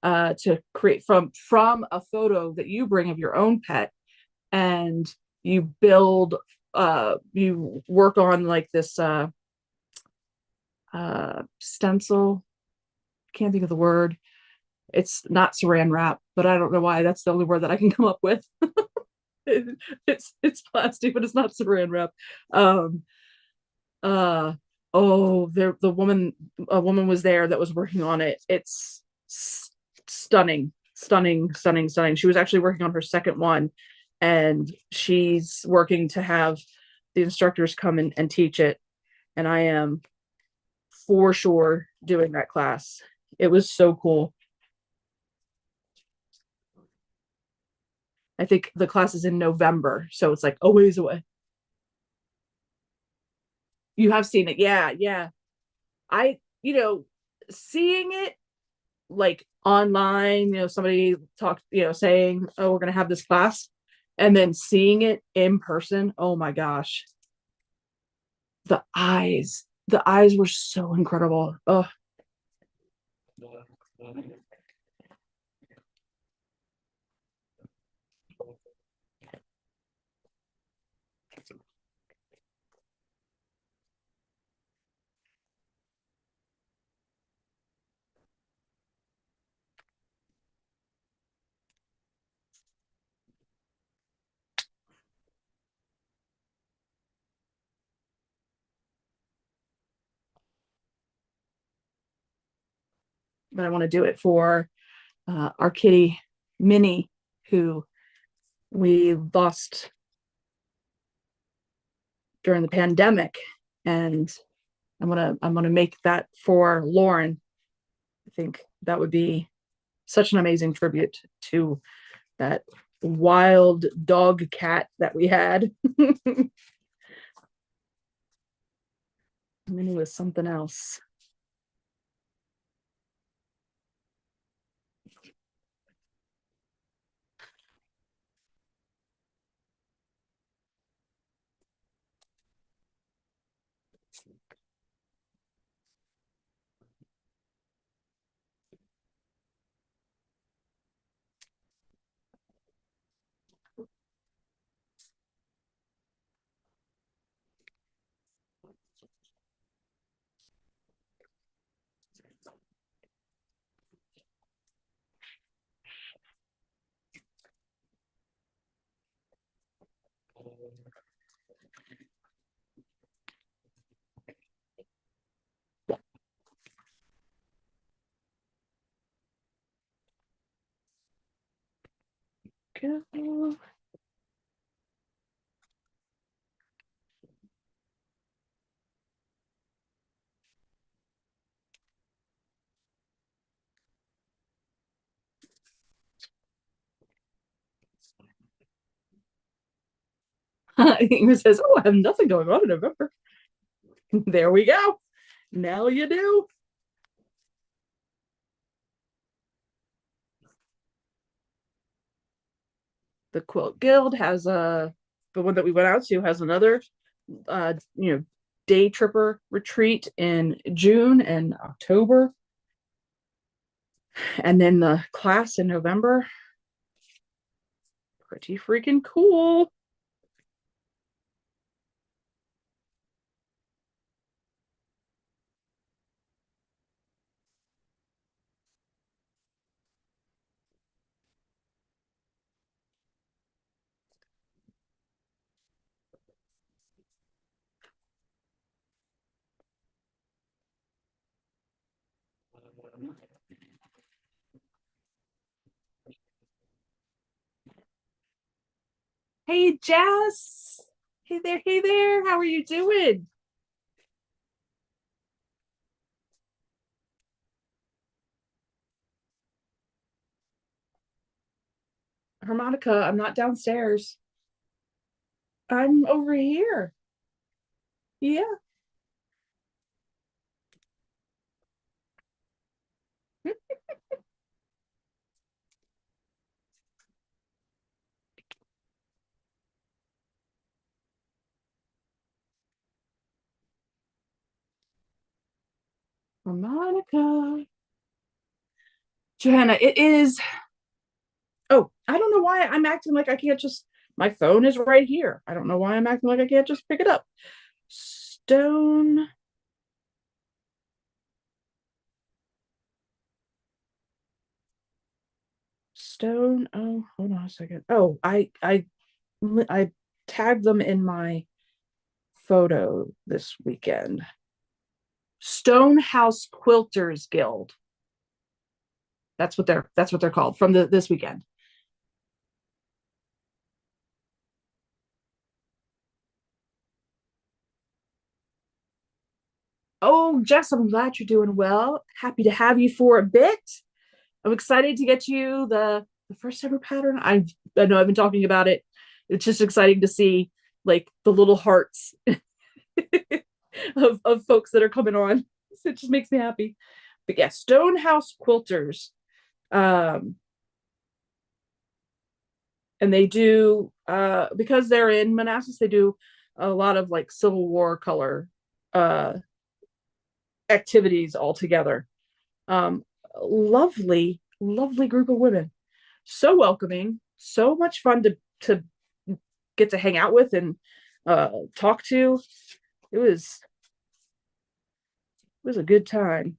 to create from a photo that you bring of your own pet, and you build you work on like this stencil. Can't think of the word. It's not saran wrap, but I don't know why that's the only word that I can come up with. It's plastic, but it's not saran wrap. Um, uh, oh, there the woman a woman was there that was working on it. It's stunning, stunning, stunning, stunning. She was actually working on her second one, and she's working to have the instructors come and teach it. And I am for sure doing that class. It was so cool. I think the class is in November, so it's like a ways away. You have seen it, yeah, yeah. I, seeing it like online, somebody talked, saying, "Oh, we're gonna have this class," and then seeing it in person. Oh my gosh, the eyes were so incredible. Oh, but I want to do it for our kitty Minnie, who we lost during the pandemic, and I'm gonna make that for Lauren. I think that would be such an amazing tribute to that wild dog cat that we had. And then it was something else. Go. He says, "Oh, I have nothing going on in November." There we go. Now you do. The Quilt Guild has the one that we went out to has another day tripper retreat in June and October, and then the class in November. Pretty freaking cool. Hey, Jess. Hey there, hey there. How are you doing? Harmonica, I'm not downstairs. I'm over here. Yeah. Harmonica. Johanna, it is. Oh, I don't know why I'm acting like I can't just. My phone is right here. I don't know why I'm acting like I can't just pick it up. Stone. Stone. Oh, hold on a second. Oh, I tagged them in my photo this weekend. Stonehouse Quilters Guild. That's what they're called from this weekend. Oh, Jess, I'm glad you're doing well. Happy to have you for a bit. I'm excited to get you the first ever pattern. I know I've been talking about it. It's just exciting to see like the little hearts of folks that are coming on. So it just makes me happy. But yeah, Stonehouse Quilters. Um, and they do because they're in Manassas, they do a lot of like Civil War color uh activities all together. Um, lovely group of women, so welcoming, so much fun to get to hang out with and talk to. It was a good time.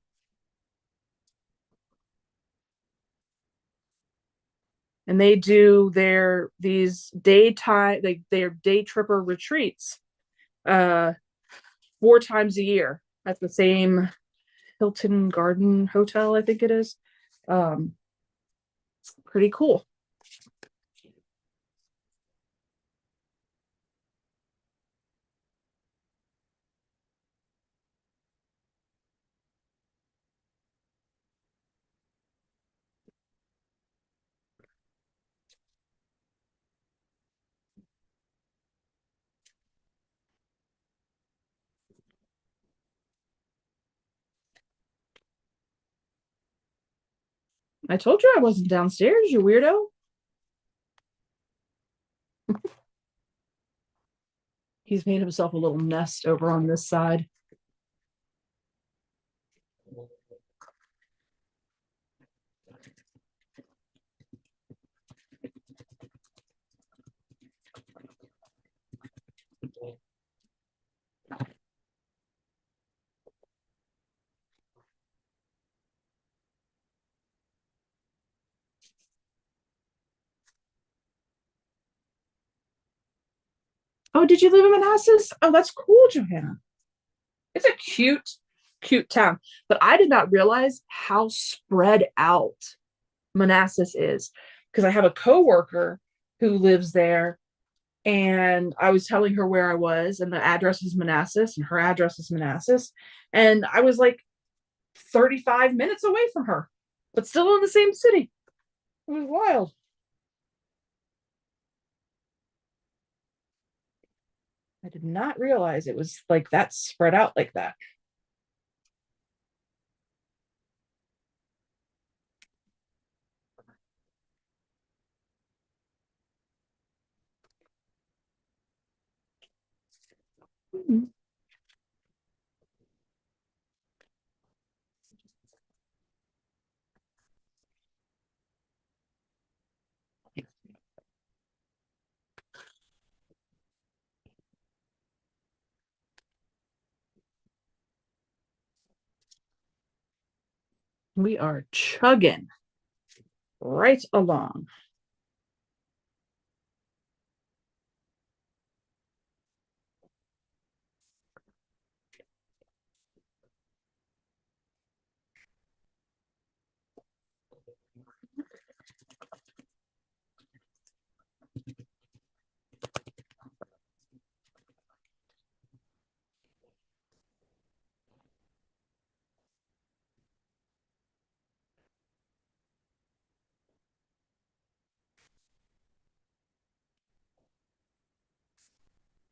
And they do these daytime their day tripper retreats uh 4 times a year at the same Hilton Garden Hotel, I think it is. um Pretty cool. I told you I wasn't downstairs, you weirdo. He's made himself a little nest over on this side. Oh, did you live in Manassas? Oh, that's cool, Johanna. It's a cute town. But I did not realize how spread out Manassas is, because I have a coworker who lives there, and I was telling her where I was, and the address is Manassas, and her address is Manassas, and I was like 35 minutes away from her, but still in the same city. It was wild. I did not realize it was like that spread out like that. We are chugging right along.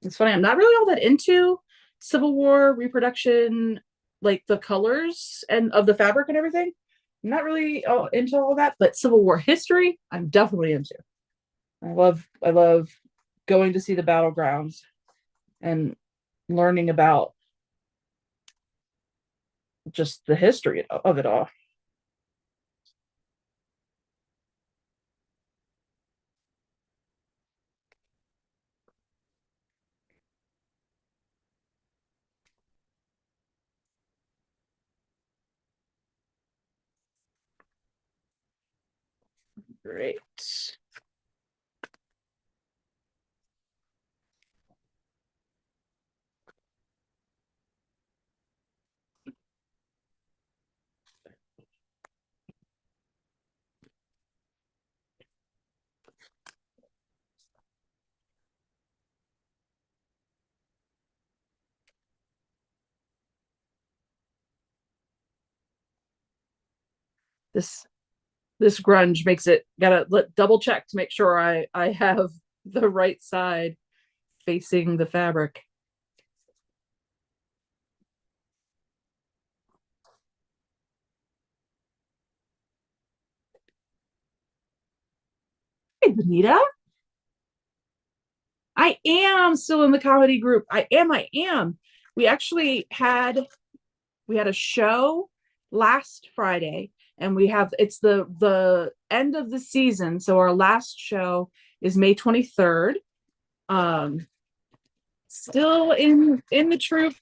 It's funny, I'm not really all that into Civil War reproduction, like the colors and of the fabric and everything. I'm not really into all that, but Civil War history, I'm definitely into. I love going to see the battlegrounds and learning about just the history of it all. Great. This this grunge makes it gotta double check to make sure I have the right side facing the fabric. Hey, Benita, I am still in the comedy group. I am. We actually had a show last Friday, and we have it's the end of the season. So our last show is May 23rd. Um, Still in the troupe.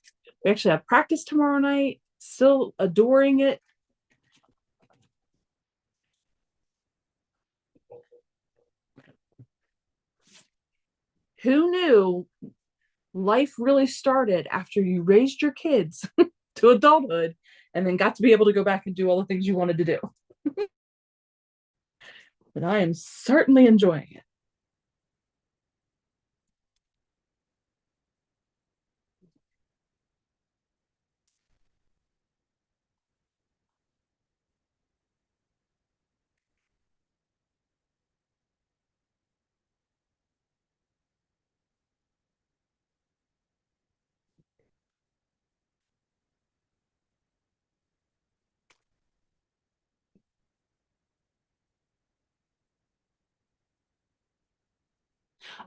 We actually have practice tomorrow night. Still adoring it. Who knew life really started after you raised your kids to adulthood and then got to be able to go back and do all the things you wanted to do? But I am certainly enjoying it.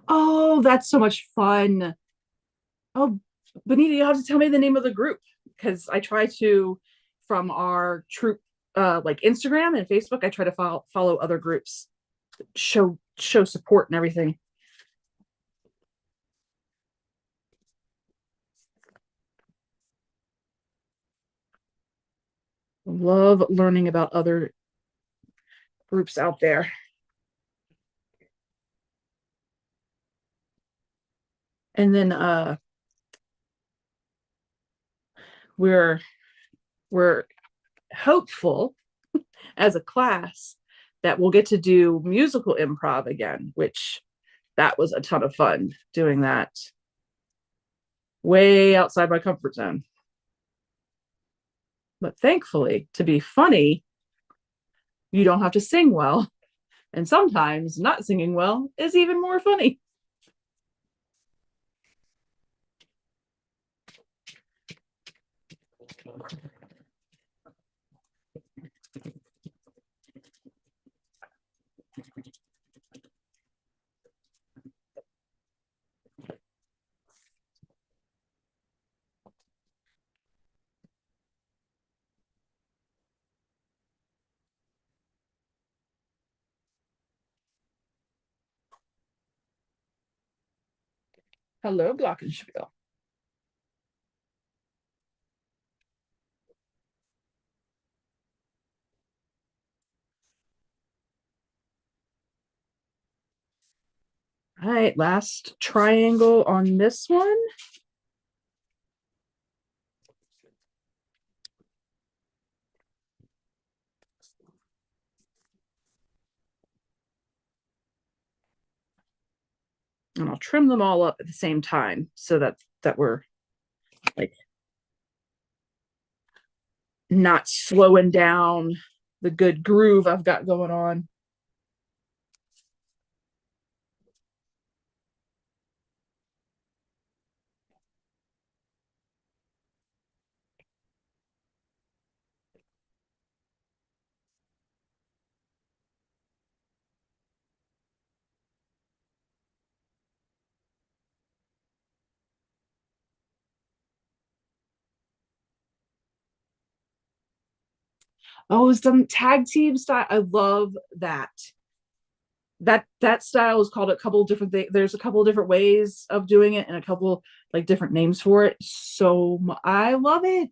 Oh, that's so much fun. Oh, Benita, you have to tell me the name of the group because I try to, from our troop, like Instagram and Facebook, I try to follow other groups, show support and everything. Love learning about other groups out there. And then we're we're hopeful as a class that we'll get to do musical improv again, which that was a ton of fun doing that. Way outside my comfort zone. But thankfully, to be funny, you don't have to sing well. And sometimes not singing well is even more funny. Hello, Glockenspiel. All right, last triangle on this one. And I'll trim them all up at the same time so that we're like not slowing down the good groove I've got going on. Oh, some tag team style. I love that. That style is called a couple of different things. There's a couple of different ways of doing it and a couple like different names for it. So I love it.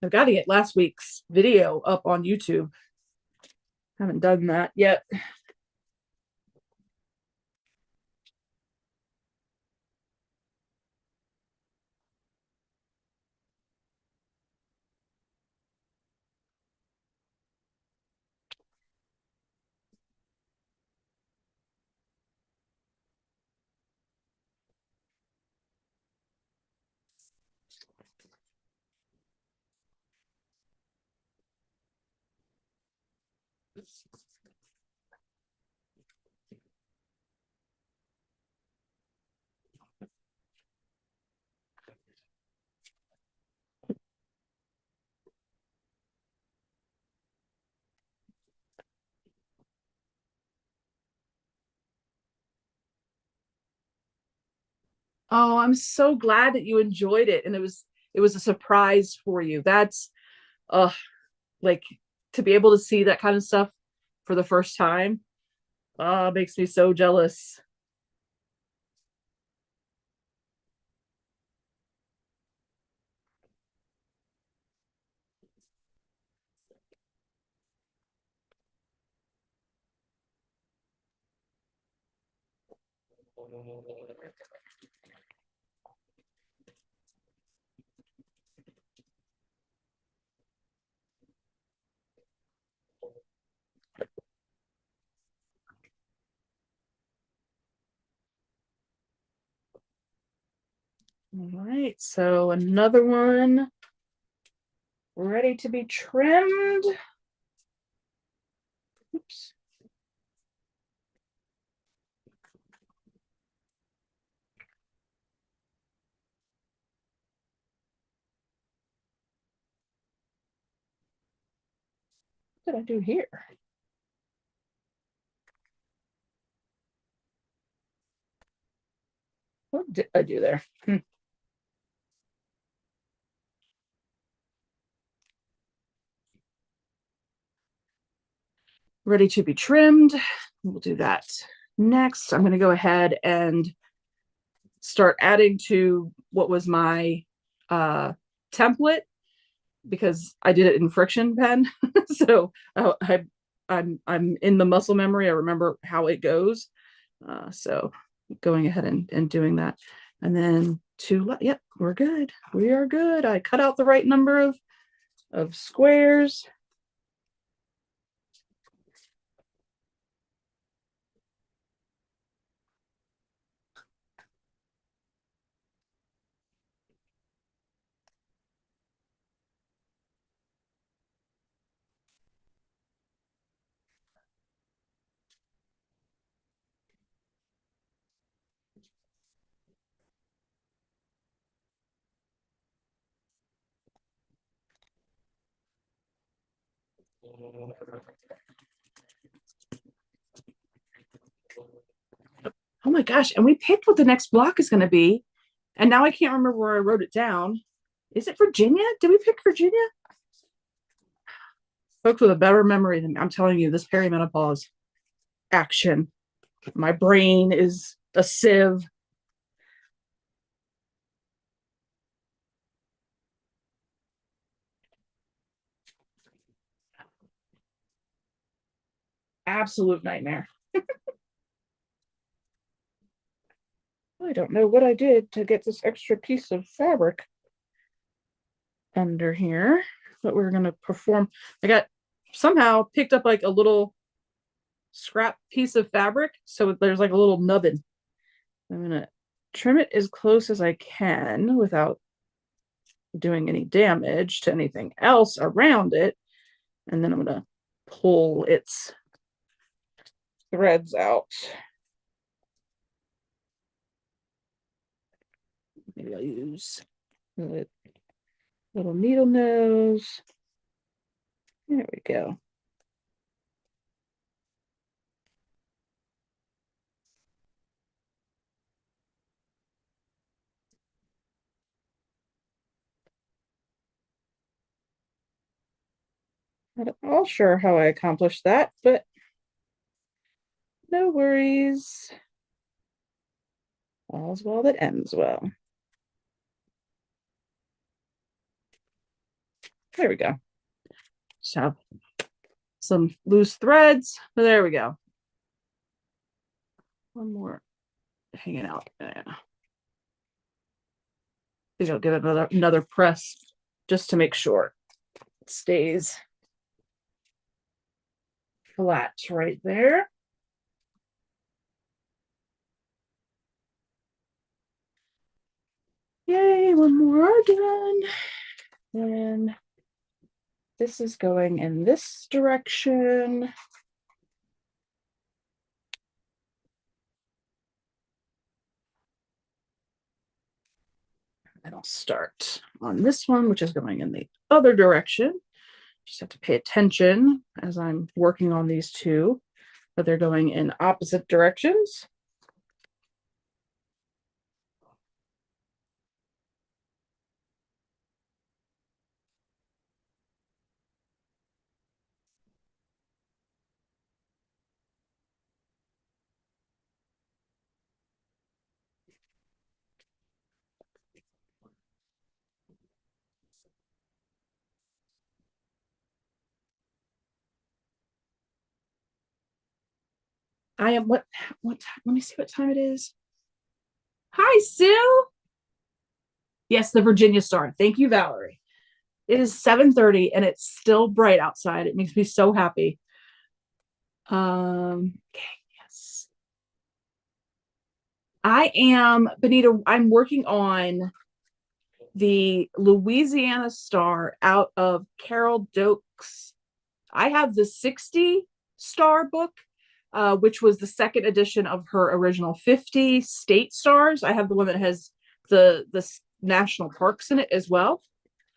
I've got to get last week's video up on YouTube. Haven't done that yet. Oh, I'm so glad that you enjoyed it and it was a surprise for you. That's uh like to be able to see that kind of stuff for the first time. Makes me so jealous. All right, so another one ready to be trimmed. Oops. What did I do here? What did I do there? Ready to be trimmed. We'll do that next. I'm going to go ahead and start adding to what was my template because I did it in friction pen. So I'm in the muscle memory. I remember how it goes. So going ahead and doing that. And then yep, we're good. We are good. I cut out the right number of squares. Oh my gosh. And we picked what the next block is going to be. And now I can't remember where I wrote it down. Is it Virginia? Did we pick Virginia? Folks with a better memory than me, I'm telling you, this perimenopause action. My brain is a sieve. Absolute nightmare. I don't know what I did to get this extra piece of fabric under here, but we're going to perform. I got somehow picked up like a little scrap piece of fabric. So there's like a little nubbin. I'm going to trim it as close as I can without doing any damage to anything else around it. And then I'm going to pull its threads out. Maybe I'll use a little needle nose. There we go. Not all sure how I accomplished that, but no worries. All's well that ends well. There we go. Just have some loose threads. There we go. One more hanging out. Yeah. I think I'll give it another press just to make sure it stays flat right there. Yay, one more done. And this is going in this direction. And I'll start on this one, which is going in the other direction. Just have to pay attention as I'm working on these two, but they're going in opposite directions. I am what let me see what time it is. Hi, Sue. Yes, the Virginia Star. Thank you, Valerie. It is 7:30 and it's still bright outside. It makes me so happy. Okay, yes. I am, Benita, I'm working on the Louisiana Star out of Carol Doak's. I have the 60 star book, which was the second edition of her original 50 state stars. I have the one that has the national parks in it as well.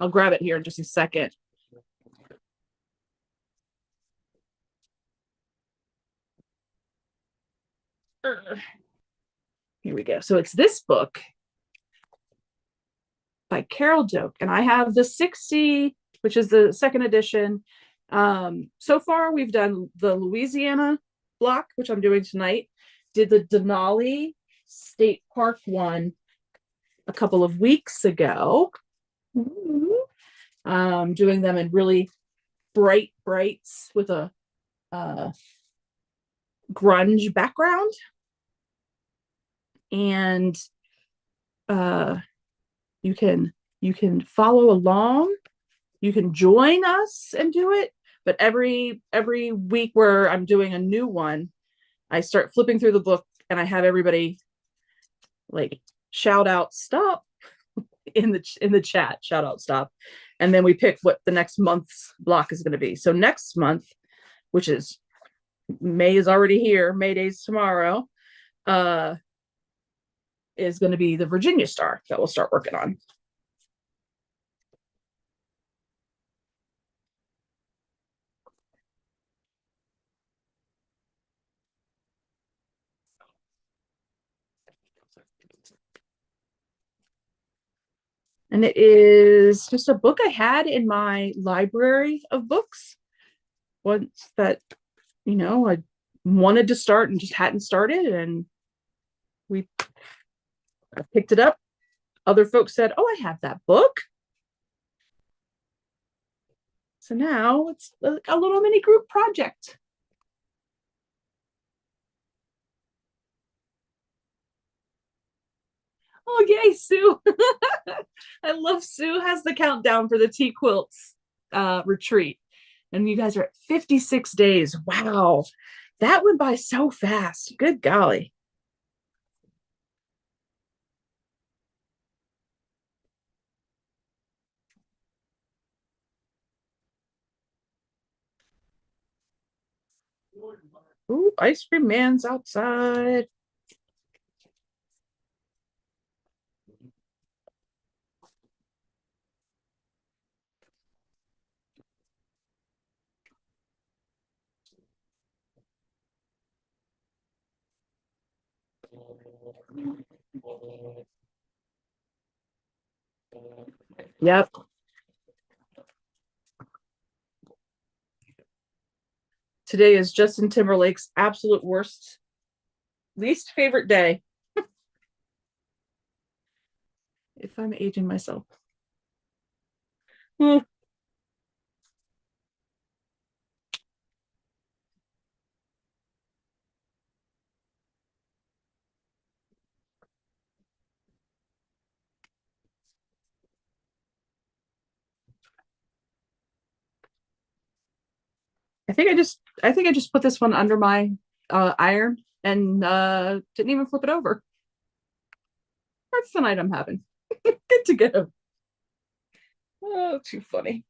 I'll grab it here in just a second. Here we go. So it's this book by Carol Doak, and I have the 60, which is the second edition. So far, we've done the Louisiana block, which I'm doing tonight. Did the Denali State Park one a couple of weeks ago. Doing them in really bright brights with a grunge background. And you can follow along. You can join us and do it. But every week where I'm doing a new one, I start flipping through the book and I have everybody like shout out stop in the chat, shout out stop. And then we pick what the next month's block is going to be. So next month, which is May is already here, May Day's tomorrow, is going to be the Virginia Star that we'll start working on. And it is just a book I had in my library of books once that, I wanted to start and just hadn't started. And we I picked it up. Other folks said, "Oh, I have that book." So now it's a little mini group project. Oh, yay, Sue. I love Sue has the countdown for the tea quilts retreat. And you guys are at 56 days. Wow. That went by so fast. Good golly. Ooh, ice cream man's outside. Yep. Today is Justin Timberlake's absolute worst, least favorite day, if I'm aging myself. Hmm. I think I just put this one under my iron and didn't even flip it over. That's the night I'm having. Good to go. Oh, too funny.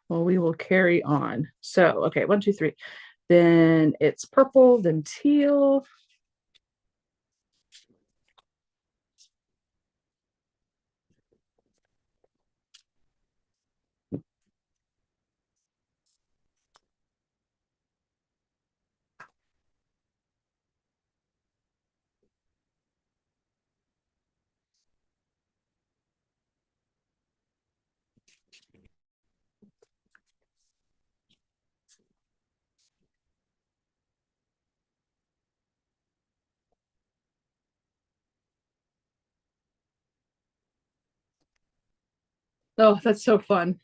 Well, we will carry on. So, okay, one, two, three. Then it's purple, then teal. Oh, that's so fun.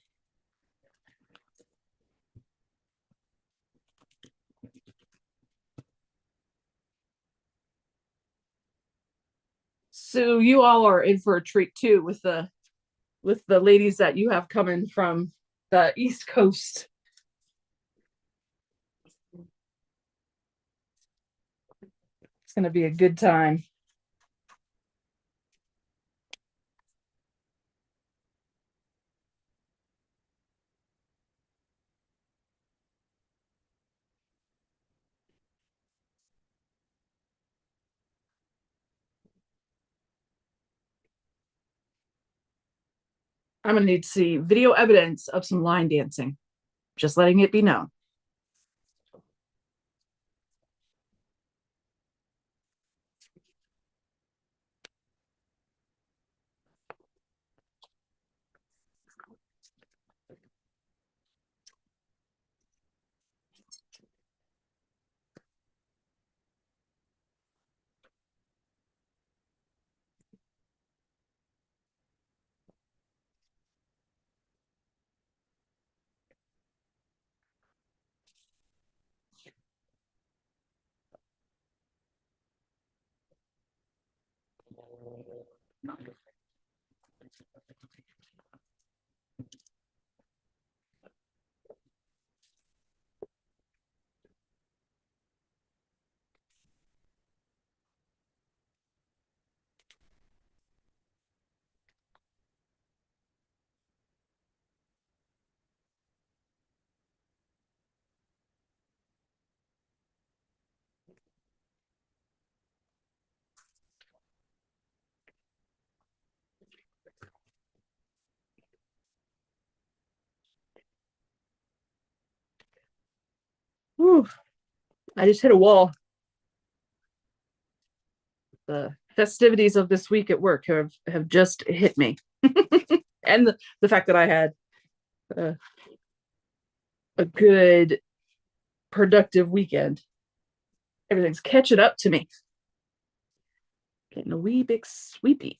So you all are in for a treat too with the ladies that you have coming from the East Coast. It's going to be a good time. I'm going to need to see video evidence of some line dancing. Just letting it be known. I just hit a wall. The festivities of this week at work have just hit me, and the fact that I had uh, a good productive weekend. Everything's catching up to me. Getting a wee bit sweepy.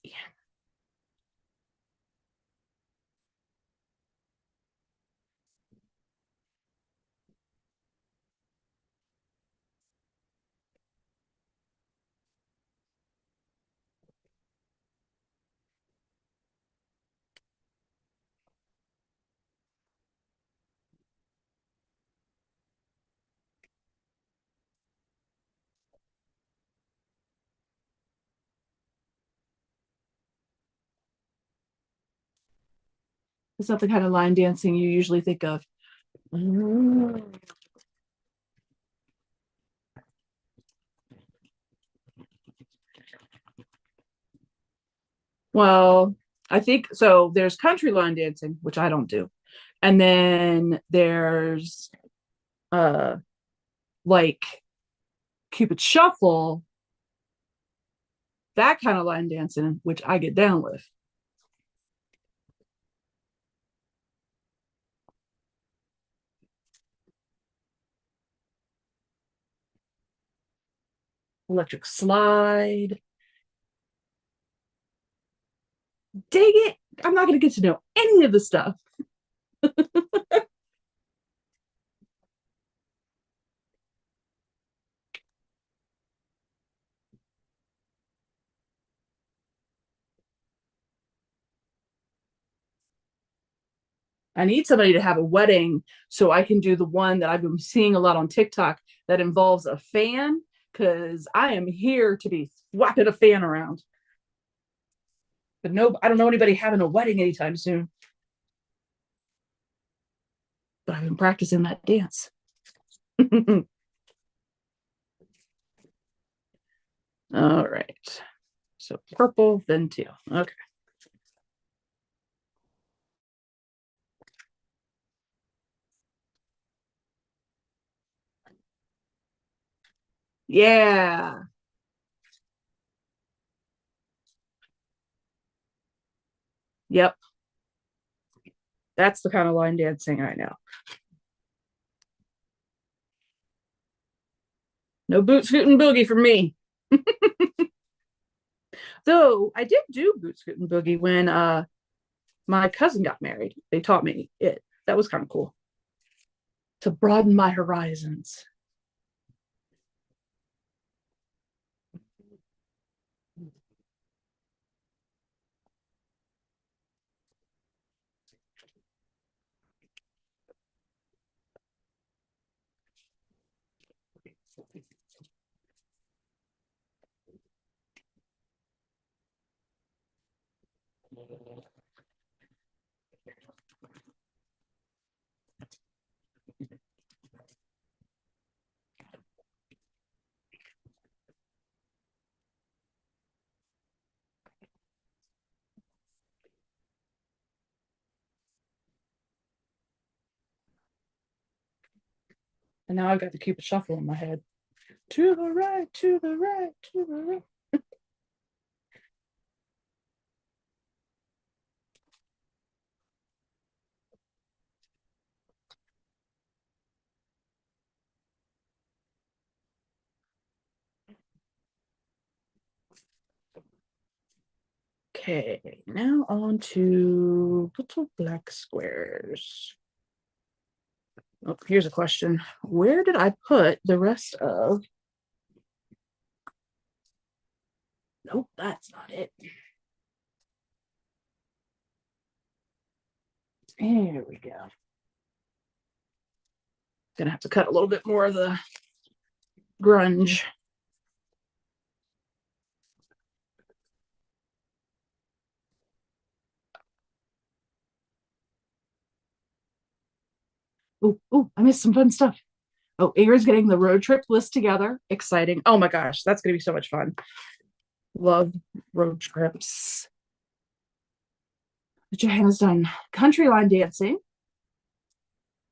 It's not the kind of line dancing you usually think of. Well, I think so. There's country line dancing, which I don't do. And then there's uh like Cupid Shuffle, that kind of line dancing, which I get down with. Electric slide. Dang it. I'm not going to get to know any of the stuff. I need somebody to have a wedding so I can do the one that I've been seeing a lot on TikTok that involves a fan because I am here to be whapping a fan around. But no, I don't know anybody having a wedding anytime soon. But I've been practicing that dance. All right. So purple, then teal. Okay. Yeah. Yep. That's the kind of line dancing I know. No boot scooting boogie for me. Though I did do boot scooting boogie when my cousin got married. They taught me it. That was kind of cool to broaden my horizons. And now I've got the Cupid Shuffle in my head. To the right, to the right, to the right. Okay, now on to little black squares. Oh, here's a question. Where did I put the rest of? Nope, that's not it. There we go. Gonna have to cut a little bit more of the grunge. Oh, I missed some fun stuff. Oh, Aaron's getting the road trip list together. Exciting. Oh my gosh, that's gonna be so much fun. Love road trips. Johanna's done country line dancing.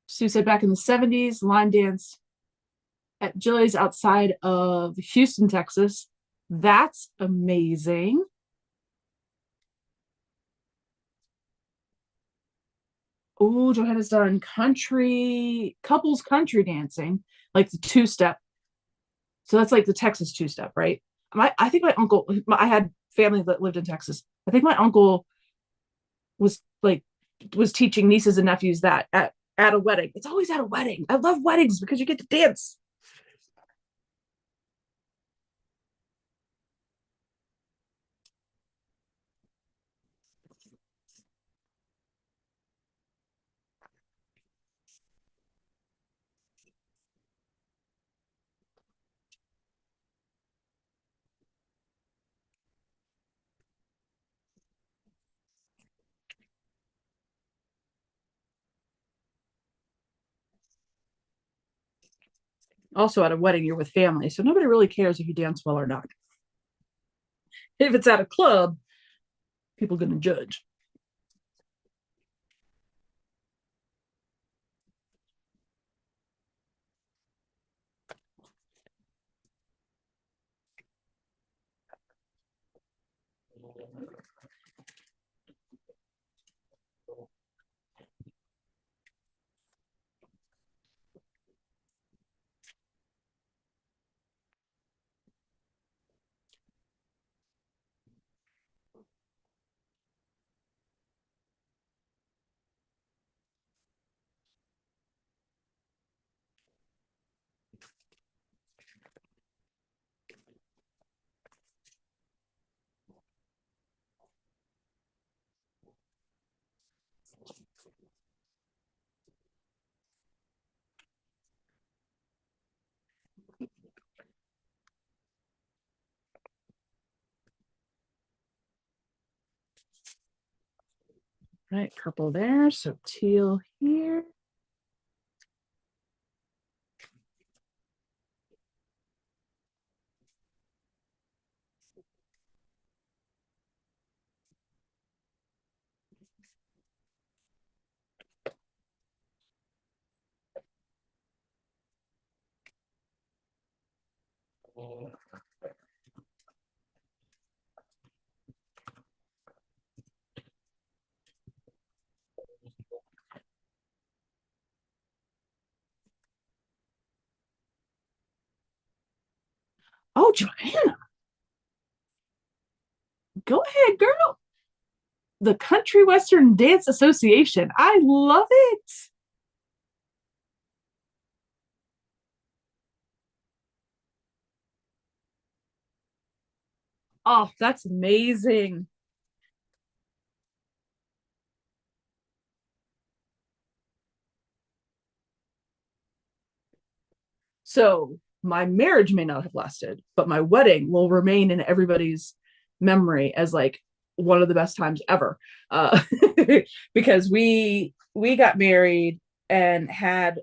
Sue said back in the 70s, line dance at Jilly's outside of Houston, Texas. That's amazing. Oh, Johanna's done country, couples country dancing, like the two step. So that's like the Texas two step, right? I think my uncle, I had family that lived in Texas. I think my uncle was like, was teaching nieces and nephews that at a wedding. It's always at a wedding. I love weddings because you get to dance. Also, at a wedding, you're with family, so nobody really cares if you dance well or not. If it's at a club, people are going to judge. Right, purple there, so teal here. Oh, Joanna, go ahead, girl. The Country Western Dance Association. I love it. Oh, that's amazing. So my marriage may not have lasted, but my wedding will remain in everybody's memory as like one of the best times ever. Because we got married and had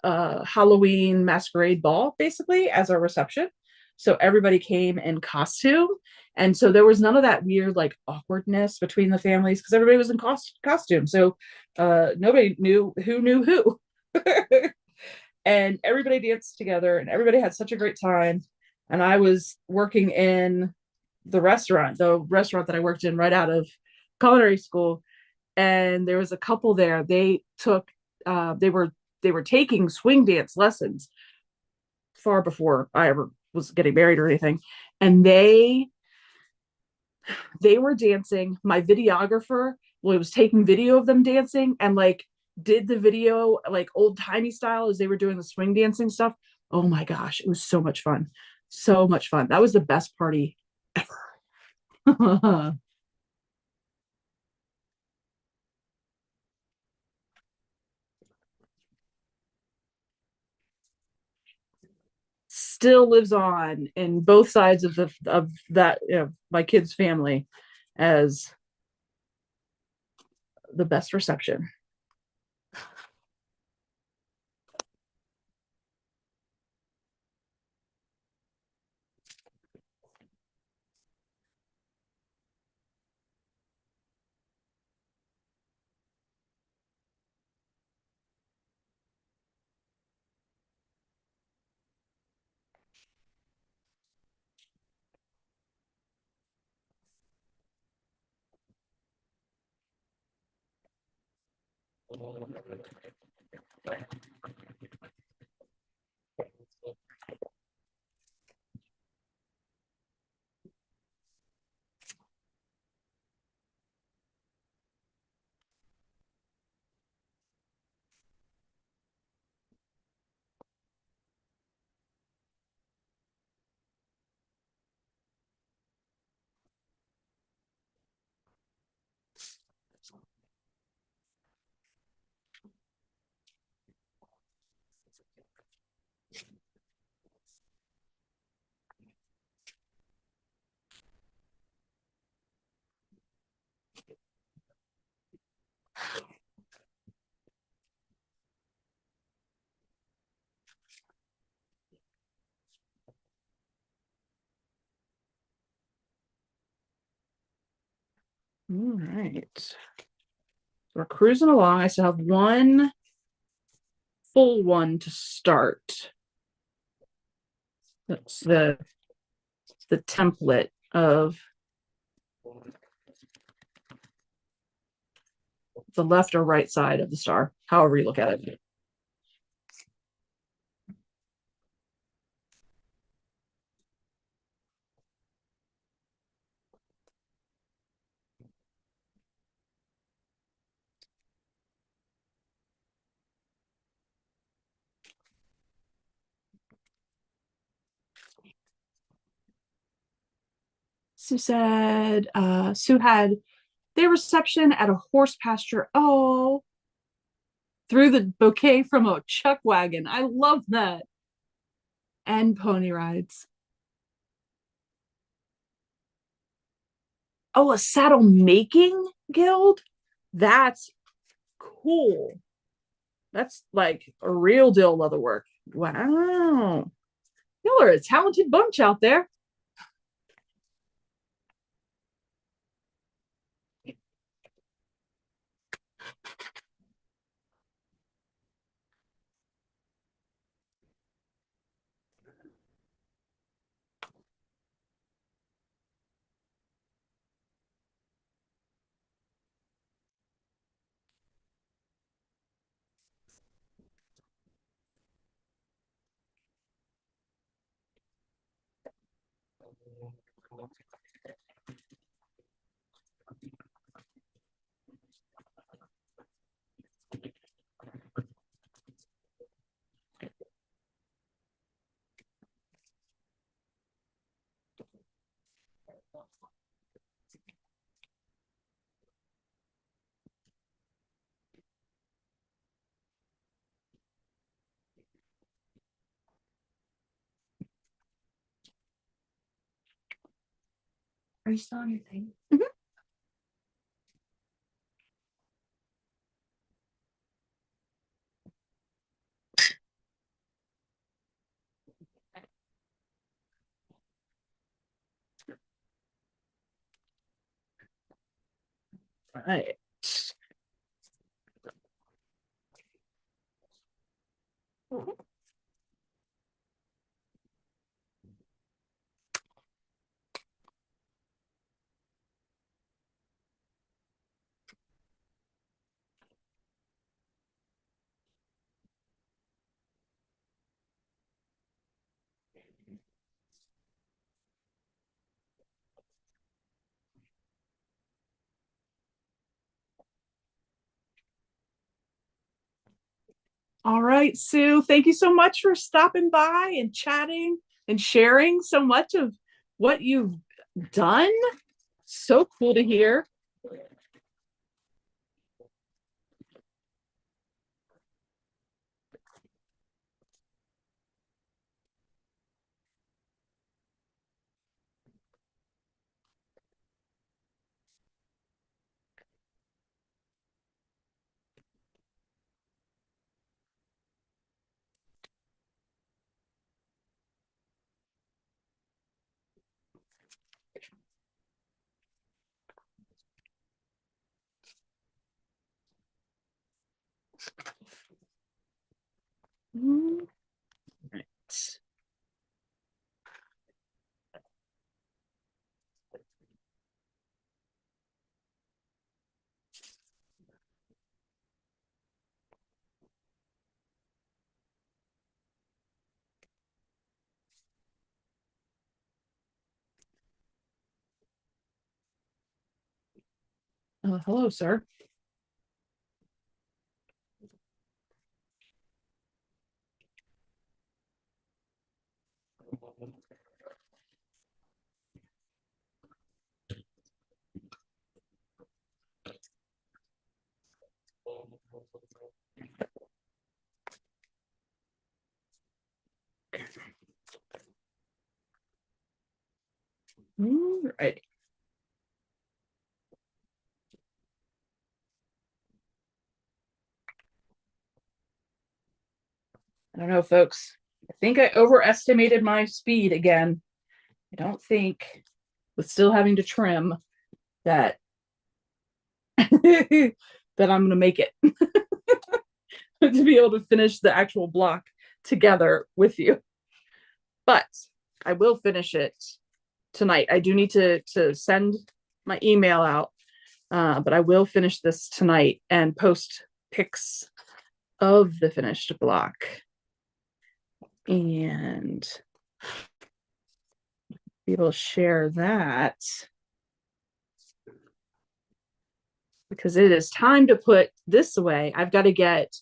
Halloween masquerade ball basically as our reception. So everybody came in costume. And so there was none of that weird like awkwardness between the families because everybody was in costume. So nobody knew who. And everybody danced together and everybody had such a great time. And I was working in the restaurant that I worked in right out of culinary school. And there was a couple there. They took they were taking swing dance lessons far before I ever was getting married or anything. And they were dancing. My videographer was taking video of them dancing and like did the video like old timey style as they were doing the swing dancing stuff. Oh my gosh, it was so much fun. So much fun. That was the best party ever. Still lives on in both sides of the of that my kids' family as the best reception. All right. We're cruising along. I still have one full one to start. That's the template of the left or right side of the star, however you look at it. Sue had their reception at a horse pasture. Oh, threw the bouquet from a chuck wagon. I love that. And pony rides. Oh, a saddle making guild? That's cool. That's like a real deal leather work. Wow. Y'all are a talented bunch out there. Are you still on your thing? Mm-hmm. All right. All right, Sue, thank you so much for stopping by and chatting and sharing so much of what you've done. So cool to hear. All right. Hello, sir. All right. I don't know, folks. I think I overestimated my speed again. I don't think, with still having to trim, that that I'm gonna make it to be able to finish the actual block together with you. But I will finish it tonight. I do need to send my email out, but I will finish this tonight and post pics of the finished block. And be able to share that because it is time to put this away. I've got to get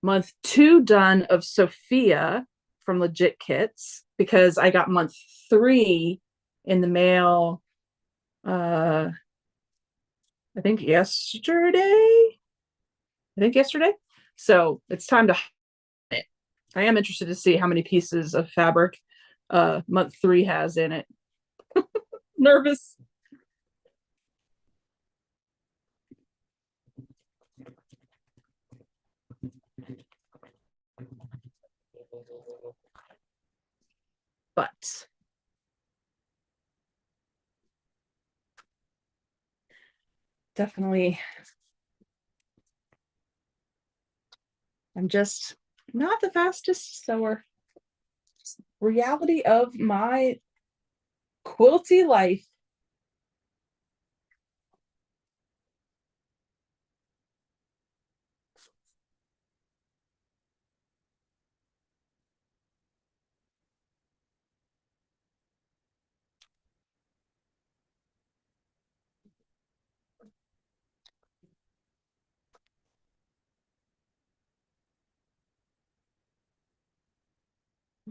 month 2 done of Sophia from Legit Kits because I got month 3 in the mail. I think yesterday. So it's time to. I am interested to see how many pieces of fabric month 3 has in it. Nervous. But definitely, I'm just not the fastest sewer. Reality of my quilty life.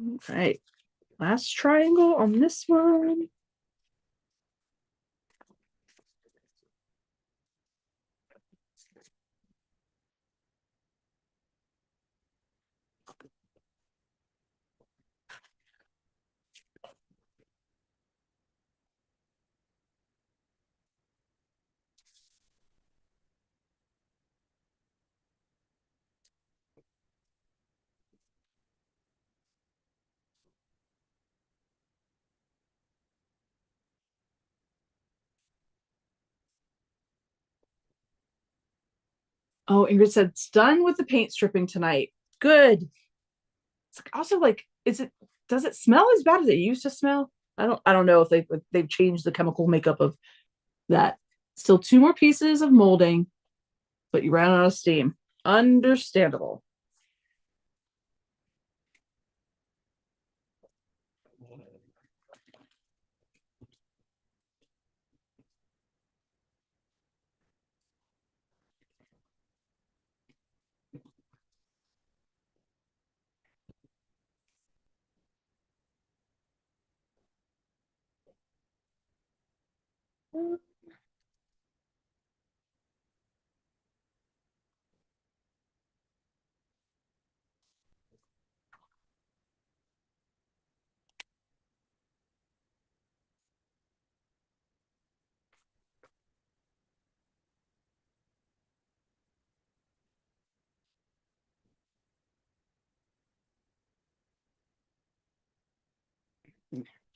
All right, last triangle on this one. Oh, Ingrid said it's done with the paint stripping tonight. Good. It's like also like, does it smell as bad as it used to smell? I don't know if they've changed the chemical makeup of that. Still 2 more pieces of molding, but you ran out of steam. Understandable.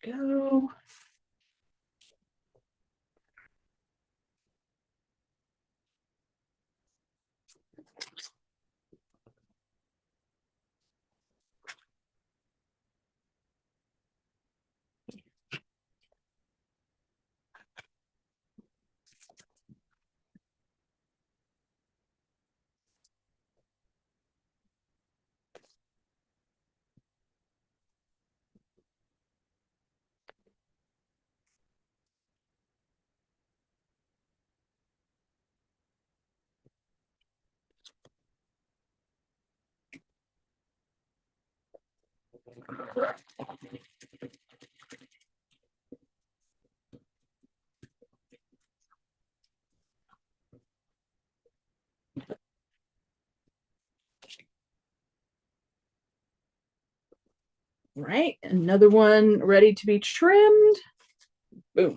Go. Right, another one ready to be trimmed. Boom.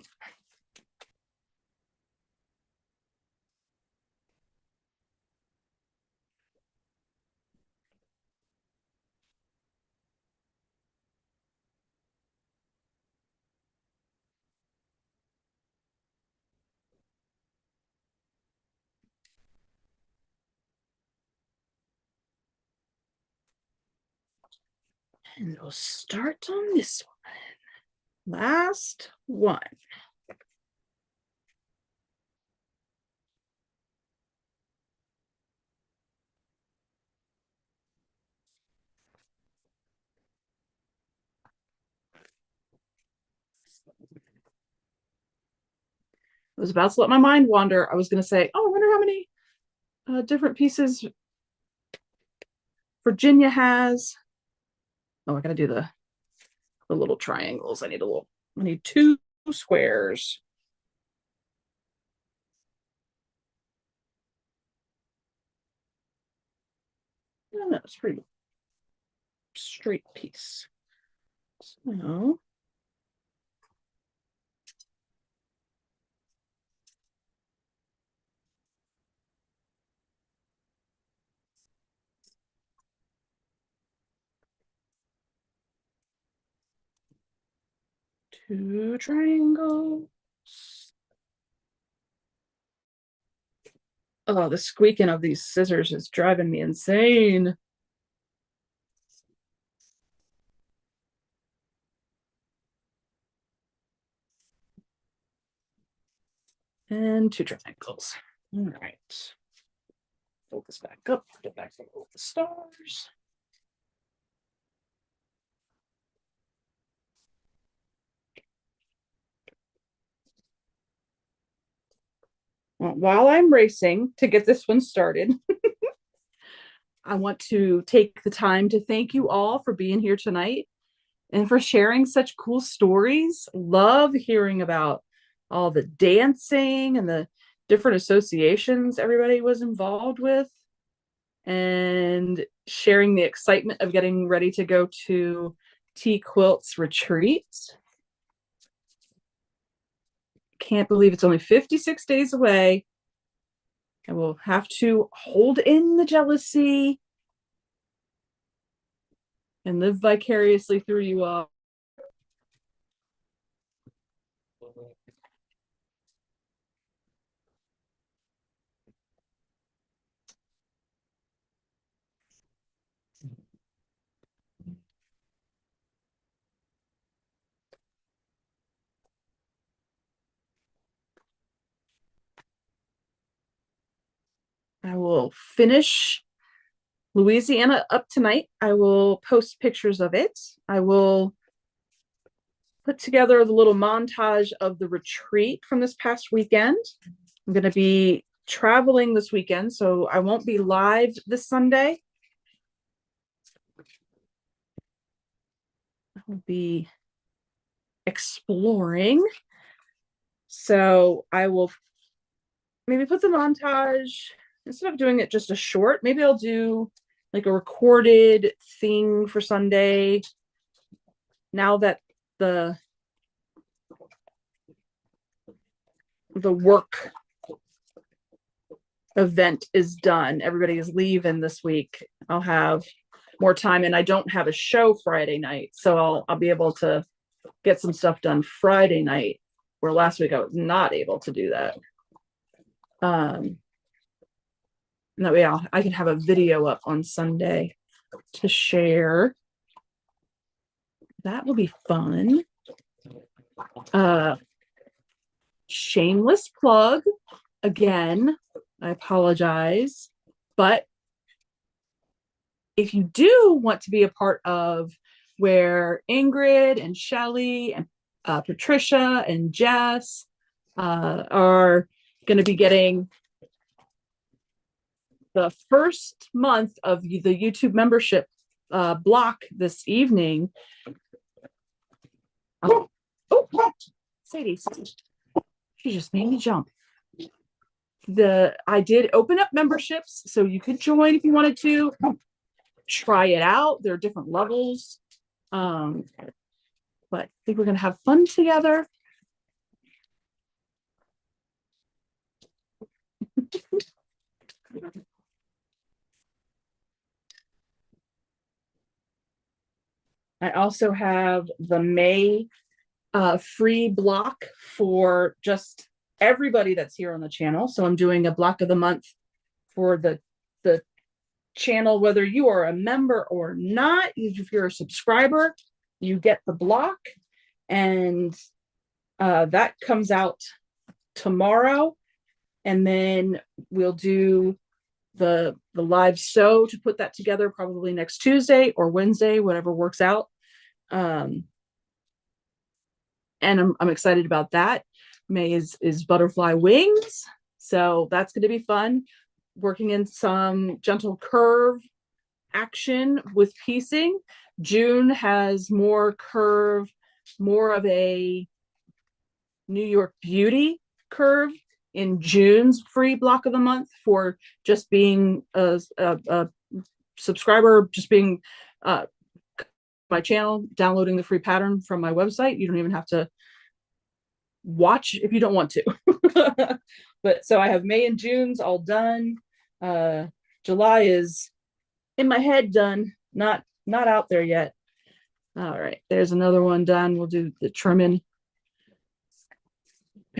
And we'll start on this one. Last one. I was about to let my mind wander. I was going to say, oh, I wonder how many different pieces Virginia has. Oh, I got to do the little triangles. I need 2 squares. Oh, no, it's pretty straight piece. So two triangles. Oh, the squeaking of these scissors is driving me insane. And 2 triangles. All right. Focus back up, get back to the stars. Well, while I'm racing to get this one started, I want to take the time to thank you all for being here tonight and for sharing such cool stories. Love hearing about all the dancing and the different associations everybody was involved with, and sharing the excitement of getting ready to go to T Quilt's retreat. Can't believe it's only 56 days away. I will have to hold in the jealousy and live vicariously through you all. I will finish Louisiana up tonight. I will post pictures of it. I will put together the little montage of the retreat from this past weekend. I'm going to be traveling this weekend, so I won't be live this Sunday. I will be exploring. So I will maybe put the montage, instead of doing it just a short, maybe I'll do like a recorded thing for Sunday. Now that the work event is done, everybody is leaving this week, I'll have more time, and I don't have a show Friday night, so I'll be able to get some stuff done Friday night, where last week I was not able to do that. And that way I can have a video up on Sunday to share. That will be fun. Shameless plug again. I apologize, but if you do want to be a part of where Ingrid and Shelly and Patricia and Jess are going to be getting the first month of the YouTube membership block this evening. Oh, oh, Sadie, she just made me jump. I did open up memberships, so you could join if you wanted to try it out. There are different levels, but I think we're gonna have fun together. I also have the May free block for just everybody that's here on the channel. So I'm doing a block of the month for the channel, whether you are a member or not. If you're a subscriber, you get the block, and that comes out tomorrow. And then we'll do the live sew to put that together probably next Tuesday or Wednesday, whatever works out. And I'm excited about that. May is butterfly wings, so that's going to be fun. Working in some gentle curve action with piecing. June has more curve, more of a New York beauty curve in June's free block of the month for just being a subscriber, just being my channel, downloading the free pattern from my website. You don't even have to watch if you don't want to. But so I have May and June's all done. July is in my head done, not out there yet. All right, there's another one done. We'll do the trimming.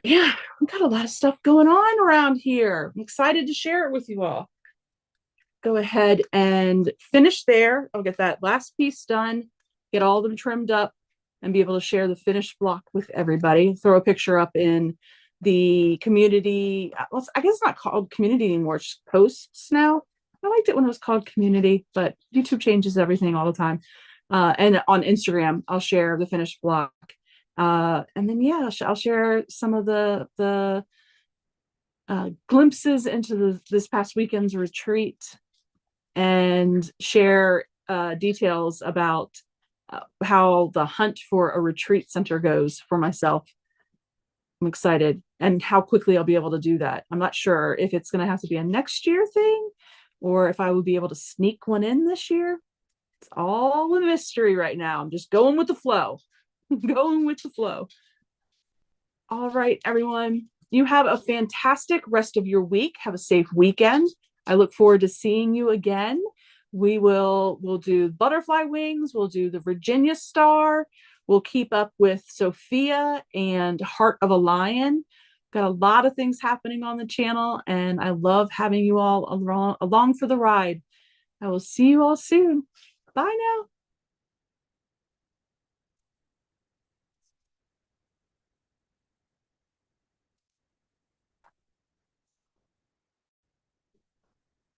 Yeah, we've got a lot of stuff going on around here. I'm excited to share it with you all. Go ahead and finish there. I'll get that last piece done, get all of them trimmed up, and be able to share the finished block with everybody. Throw a picture up in the community. Well, I guess it's not called community anymore. It's just posts now. I liked it when it was called community, but YouTube changes everything all the time. And on Instagram, I'll share the finished block. And then, yeah, I'll share some of the glimpses into this past weekend's retreat, and share details about how the hunt for a retreat center goes for myself. I'm excited, and how quickly I'll be able to do that. I'm not sure if it's going to have to be a next year thing or if I will be able to sneak one in this year. It's all a mystery right now. I'm just going with the flow. Going with the flow. All right, everyone. You have a fantastic rest of your week. Have a safe weekend. I look forward to seeing you again. We'll do butterfly wings. We'll do the Virginia Star. We'll keep up with Sophia and Heart of a Lion. Got a lot of things happening on the channel, and I love having you all along for the ride. I will see you all soon. Bye now.